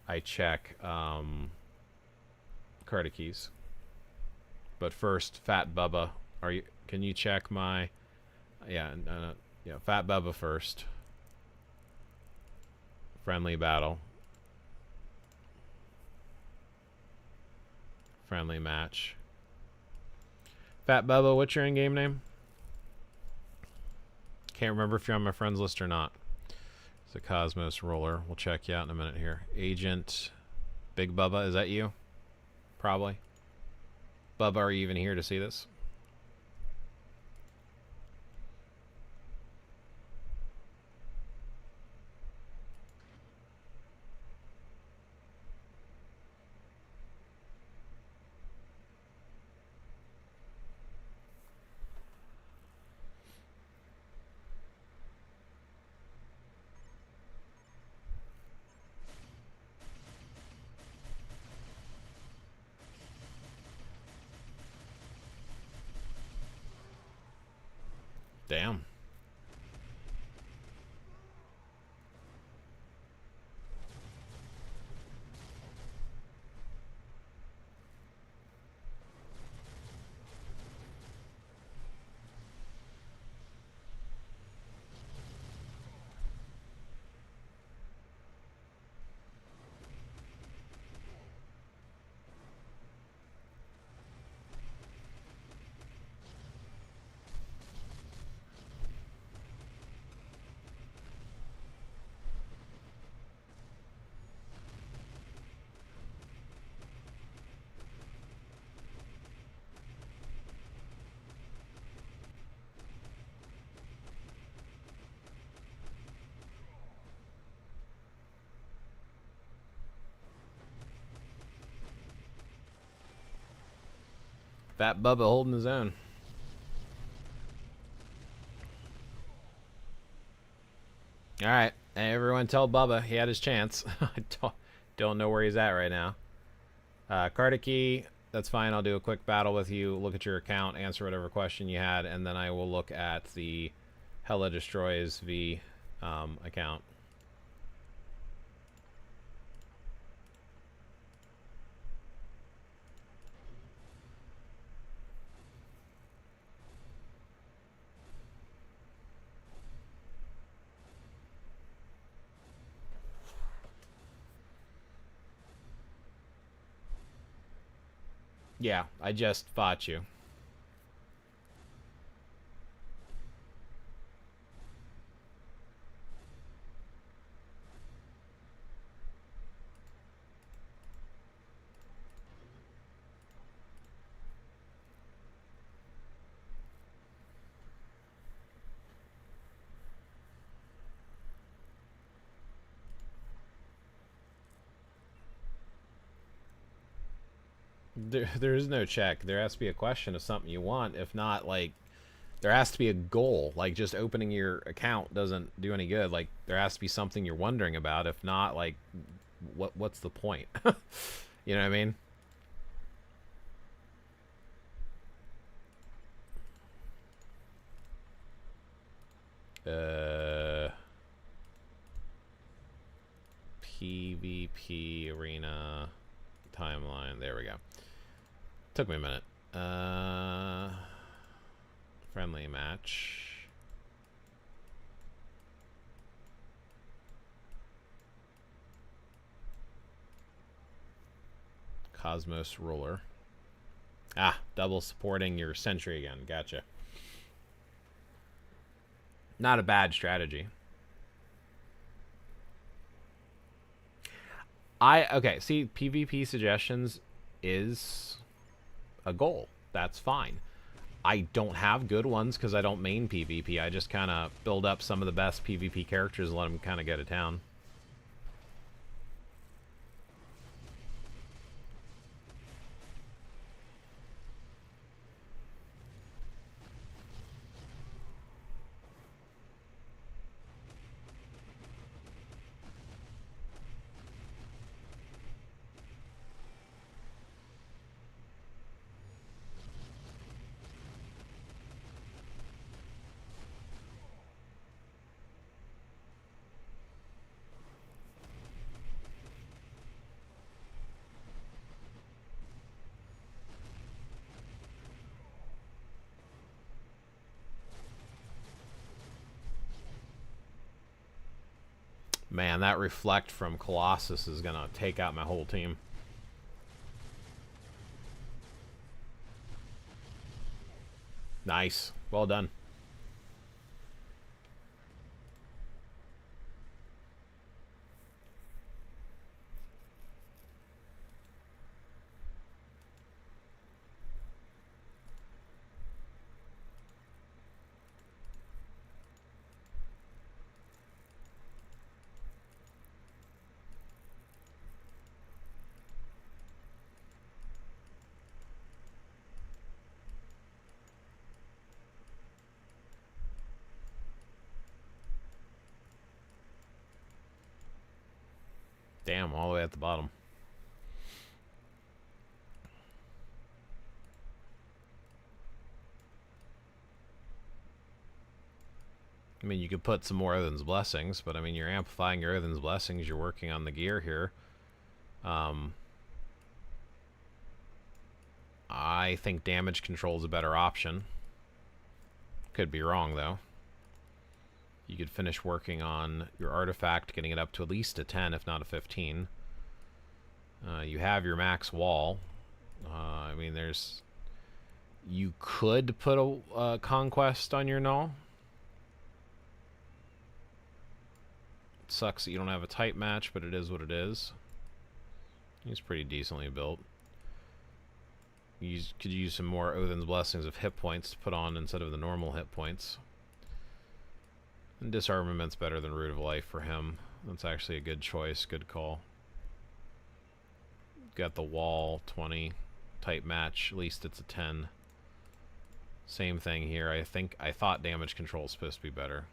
A: I check card keys. But first, Fat Bubba, can you check my... Yeah, Fat Bubba first. Friendly battle. Friendly match. Fat Bubba, what's your in-game name? Can't remember if you're on my friends list or not. It's a Cosmos Roller. We'll check you out in a minute here. Agent Big Bubba, is that you? Probably. Bubba, are you even here to see this? Damn. Fat Bubba holding his own. All right, everyone tell Bubba he had his chance. I don't know where he's at right now. Kardaki, that's fine. I'll do a quick battle with you, look at your account, answer whatever question you had, and then I will look at the Hella Destroys V account. Yeah, I just fought you. there is no check. There has to be a question of something you want. If not, like, there has to be a goal. Like, just opening your account doesn't do any good. Like, there has to be something you're wondering about. If not, like, what's the point? You know what I mean? PvP arena timeline. There we go. Took me a minute. Friendly match. Cosmos Ruler. Ah, double supporting your sentry again. Gotcha. Not a bad strategy. Okay, see, PvP suggestions is a goal. That's fine. I don't have good ones because I don't main PvP. I just kind of build up some of the best PvP characters and let them kind of go to town. Man, that reflect from Colossus is going to take out my whole team. Nice. Well done. Damn, all the way at the bottom. I mean, you could put some more Odin's Blessings, but I mean, you're amplifying your Odin's Blessings. You're working on the gear here. I think damage control is a better option. Could be wrong, though. You could finish working on your artifact, getting it up to at least a 10, if not a 15. You have your max wall. I mean, there's... You could put a conquest on your null. It sucks that you don't have a type match, but it is what it is. He's pretty decently built. You could use some more Odin's Blessings of hit points to put on instead of the normal hit points. And Disarmament's better than Root of Life for him. That's actually a good choice, good call. Got the wall, 20. Type match, at least it's a 10. Same thing here. I thought damage control is supposed to be better.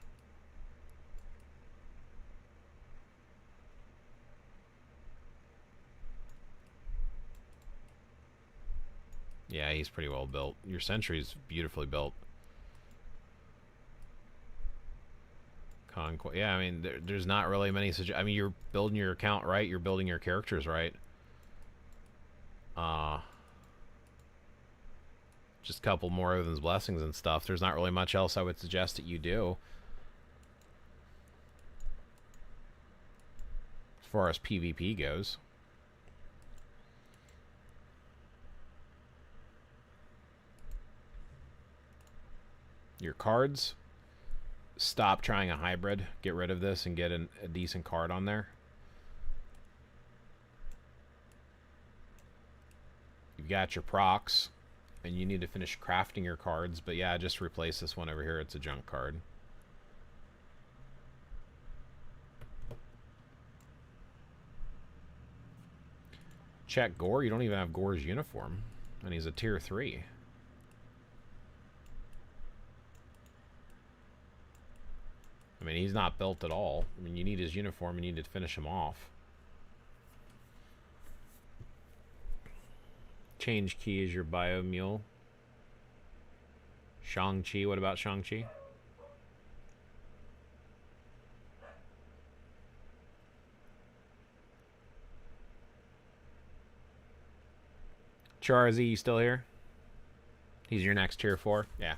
A: Yeah, he's pretty well built. Your sentry's beautifully built. Conquest. Yeah, I mean, there's not really many. I mean, you're building your account right. You're building your characters right. Just a couple more Odin's Blessings and stuff. There's not really much else I would suggest that you do. As far as PvP goes. Your cards, stop trying a hybrid. Get rid of this and get a decent card on there. You've got your procs, and you need to finish crafting your cards. But yeah, just replace this one over here. It's a junk card. Check Gore. You don't even have Gore's uniform. and he's a tier 3. I mean, he's not built at all. I mean, you need his uniform. You need to finish him off. Change key is your bio mule. Shang-Chi. What about Shang-Chi? Charzy, you still here? He's your next tier 4? Yeah.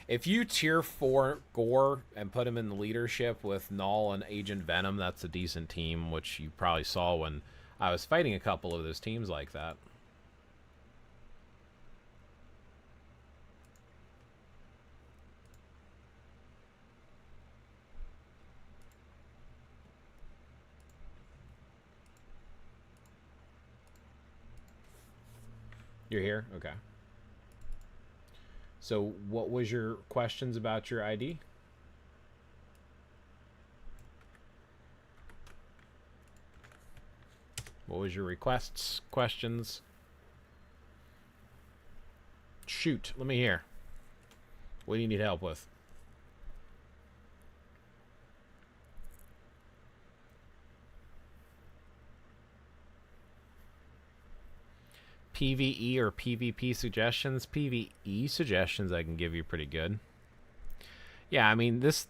A: If you tier 4 Gore and put him in the leadership with Null and Agent Venom, that's a decent team, which you probably saw when I was fighting a couple of those teams like that. You're here? Okay. So what was your questions about your ID? What was your requests, questions? Shoot, let me hear. What do you need help with? PvE or PvP suggestions? PvE suggestions I can give you pretty good. Yeah, I mean, this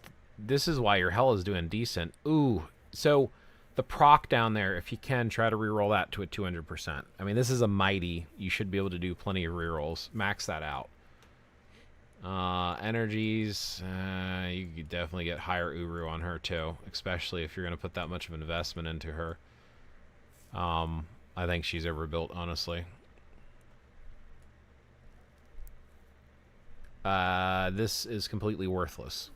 A: is why your hell is doing decent. Ooh, so the proc down there, if you can, try to reroll that to a 200%. I mean, this is a mighty. You should be able to do plenty of rerolls. Max that out. Energies, you could definitely get higher Uru on her too, especially if you're going to put that much of an investment into her. I think she's overbuilt, honestly. This is completely worthless.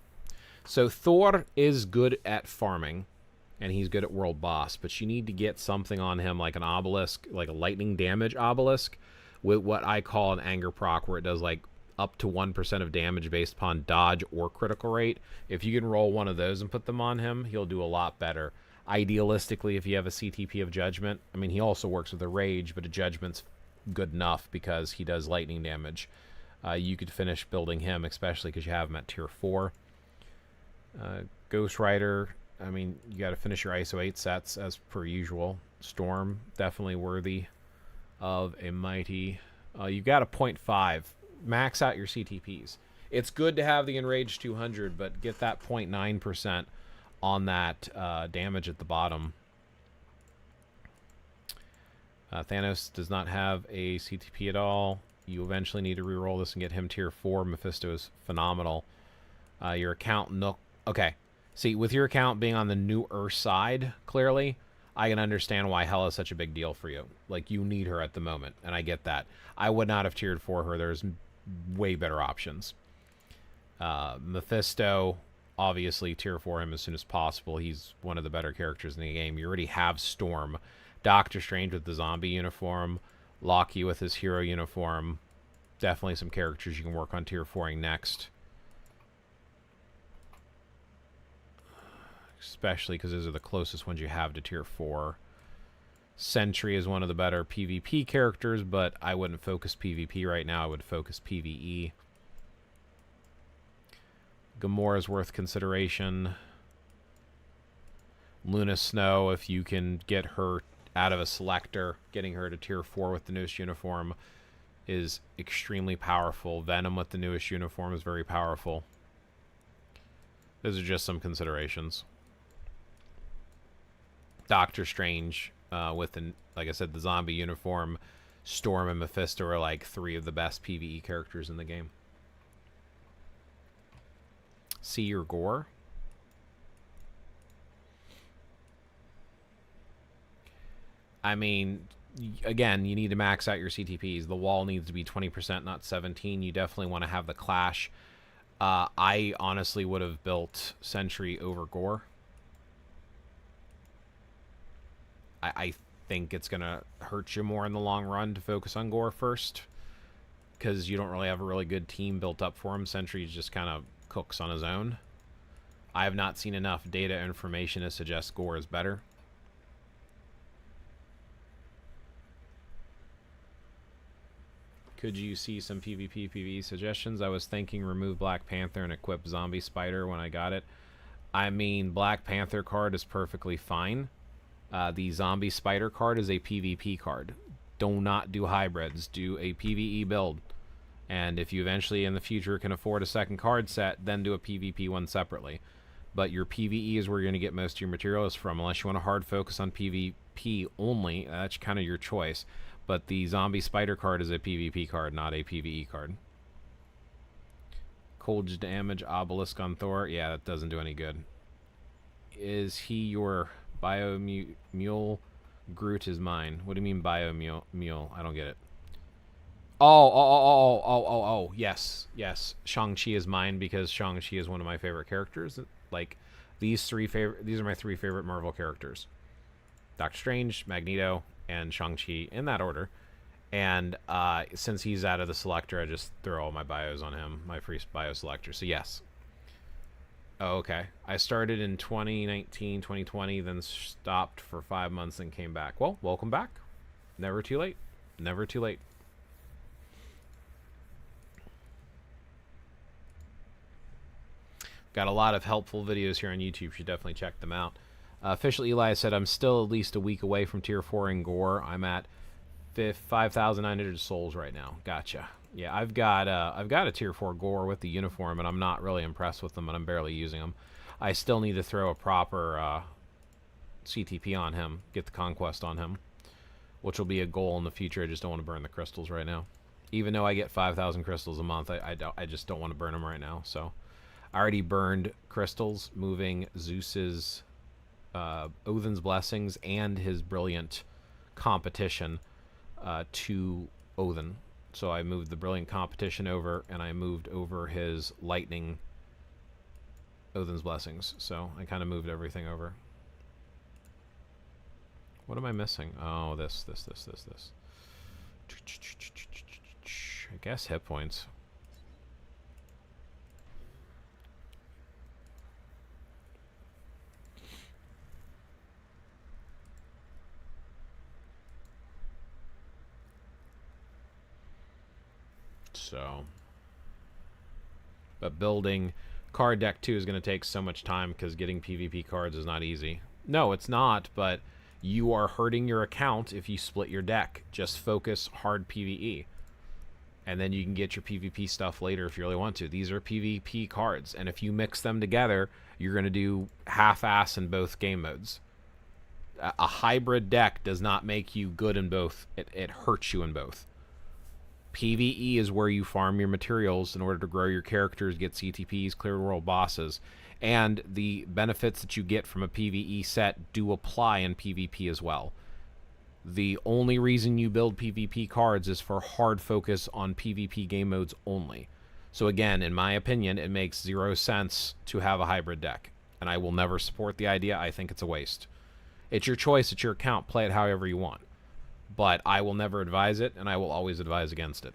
A: So Thor is good at farming, and he's good at world boss, but you need to get something on him like an obelisk, like a lightning damage obelisk, with what I call an anger proc, where it does like up to 1% of damage based upon dodge or critical rate. If you can roll one of those and put them on him, he'll do a lot better. Idealistically, if you have a CTP of Judgment, I mean, he also works with a Rage, but a Judgment's good enough because he does lightning damage. You could finish building him, especially because you have him at tier 4. Ghost Rider, I mean, you got to finish your ISO 8 sets as per usual. Storm, definitely worthy of a mighty. You've got a 0.5. Max out your CTPs. It's good to have the Enraged 200, but get that 0.9% on that damage at the bottom. Thanos does not have a CTP at all. You eventually need to reroll this and get him tier 4. Mephisto is phenomenal. Your account, no. Okay. See, with your account being on the newer side, clearly, I can understand why Hela is such a big deal for you. Like, you need her at the moment, and I get that. I would not have tiered for her. There's way better options. Mephisto, obviously, tier for him as soon as possible. He's one of the better characters in the game. You already have Storm. Doctor Strange with the zombie uniform. Loki with his hero uniform. Definitely some characters you can work on tier 4ing next. Especially because those are the closest ones you have to tier 4. Sentry is one of the better PvP characters, but I wouldn't focus PvP right now. I would focus PvE. Gamora is worth consideration. Luna Snow, if you can get her out of a selector, getting her to tier 4 with the newest uniform is extremely powerful. Venom with the newest uniform is very powerful. Those are just some considerations. Doctor Strange with, like I said, the zombie uniform. Storm and Mephisto are like 3 of the best PvE characters in the game. See your Gore. I mean, again, you need to max out your CTPs. The wall needs to be 20%, not 17. You definitely want to have the clash. I honestly would have built Sentry over Gore. I think it's going to hurt you more in the long run to focus on Gore first, because you don't really have a really good team built up for him. Sentry just kind of cooks on his own. I have not seen enough data information to suggest Gore is better. Could you see some PvP, PvE suggestions? I was thinking remove Black Panther and equip Zombie Spider when I got it. I mean, Black Panther card is perfectly fine. The Zombie Spider card is a PvP card. Do not do hybrids. Do a PvE build. And if you eventually in the future can afford a second card set, then do a PvP one separately. But your PvE is where you're going to get most of your materials from. Unless you want to hard focus on PvP only, that's kind of your choice. But the Zombie Spider card is a PvP card, not a PvE card. Cold damage obelisk on Thor. Yeah, that doesn't do any good. Is he your bio-mule? Groot is mine. What do you mean bio-mule? I don't get it. Oh, yes. Shang-Chi is mine because Shang-Chi is one of my favorite characters. Like, these are my three favorite Marvel characters. Doctor Strange, Magneto, and Shang-Chi in that order. And since he's out of the selector, I just throw all my bios on him, my free bio selector. So yes. Oh, okay. I started in 2019, 2020, then stopped for 5 months and came back. Well, welcome back. Never too late. Never too late. Got a lot of helpful videos here on YouTube. You should definitely check them out. Official Eli said, I'm still at least a week away from Tier 4 in Gore. I'm at 5,900 souls right now. Gotcha. Yeah, I've got a Tier 4 Gore with the uniform, and I'm not really impressed with them, and I'm barely using them. I still need to throw a proper CTP on him, get the Conquest on him, which will be a goal in the future. I just don't want to burn the crystals right now. Even though I get 5,000 crystals a month, I just don't want to burn them right now. So I already burned crystals, moving Zeus's... Odin's Blessings and his Brilliant Competition to Odin. So I moved the Brilliant Competition over, and I moved over his Lightning Odin's Blessings. So I kind of moved everything over. What am I missing? Oh, this. I guess hit points. So, but building card deck 2 is going to take so much time because getting PvP cards is not easy. No, it's not, but you are hurting your account if you split your deck. Just focus hard PvE. And then you can get your PvP stuff later if you really want to. These are PvP cards, and if you mix them together, you're going to do half-ass in both game modes. A hybrid deck does not make you good in both. It hurts you in both. PvE is where you farm your materials in order to grow your characters, get CTPs, clear world bosses, and the benefits that you get from a PvE set do apply in PvP as well. The only reason you build PvP cards is for hard focus on PvP game modes only. So again, in my opinion, it makes 0 sense to have a hybrid deck, and I will never support the idea. I think it's a waste. It's your choice, it's your account, play it however you want. But I will never advise it, and I will always advise against it.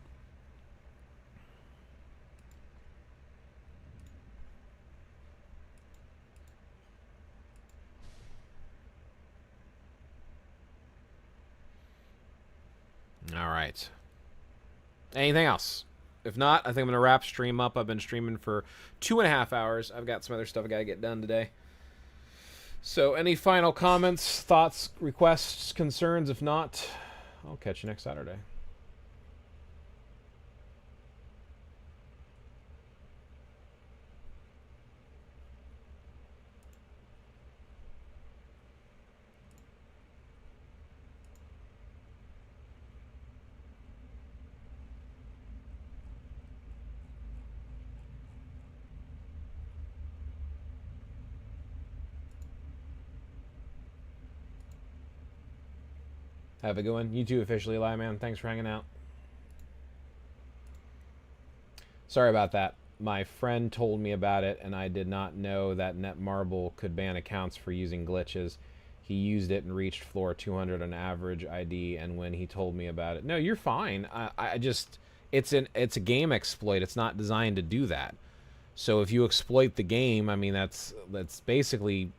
A: All right. Anything else? If not, I think I'm going to wrap stream up. I've been streaming for 2.5 hours. I've got some other stuff I got to get done today. So any final comments, thoughts, requests, concerns? If not, I'll catch you next Saturday. Have a good one. You too, officially, Eli, man. Thanks for hanging out. Sorry about that. My friend told me about it, and I did not know that Netmarble could ban accounts for using glitches. He used it and reached floor 200 on average ID, and when he told me about it... No, you're fine. I just... It's a game exploit. It's not designed to do that. So if you exploit the game, I mean, that's basically...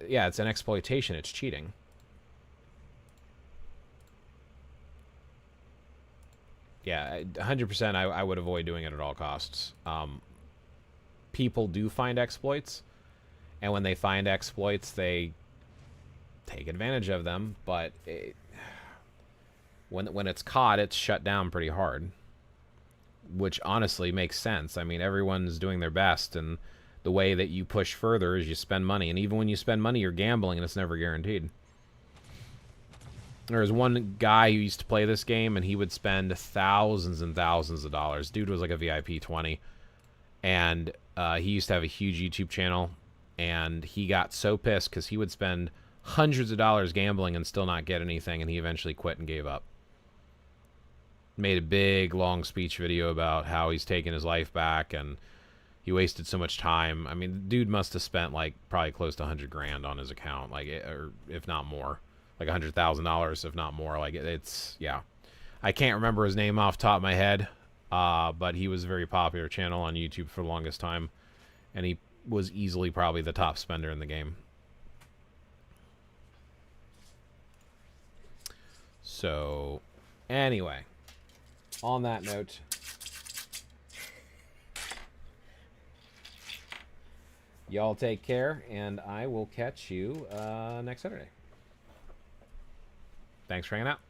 A: Yeah, it's an exploitation. It's cheating. Yeah, 100%. I would avoid doing it at all costs. People do find exploits, and when they find exploits, they take advantage of them. But when it's caught, it's shut down pretty hard, which honestly makes sense. I mean, everyone's doing their best, and the way that you push further is you spend money, and even when you spend money, you're gambling, and it's never guaranteed. There was one guy who used to play this game, and he would spend thousands and thousands of dollars. Dude was like a VIP 20, and he used to have a huge YouTube channel, and he got so pissed because he would spend hundreds of dollars gambling and still not get anything, and he eventually quit and gave up. Made a big, long speech video about how he's taking his life back, and he wasted so much time. I mean, the dude must have spent, like, probably close to 100 grand on his account, like, or if not more. Like $100,000, if not more. Like, it's, yeah. I can't remember his name off the top of my head, but he was a very popular channel on YouTube for the longest time, and he was easily probably the top spender in the game. So, anyway, on that note, y'all take care, and I will catch you next Saturday. Thanks for hanging out.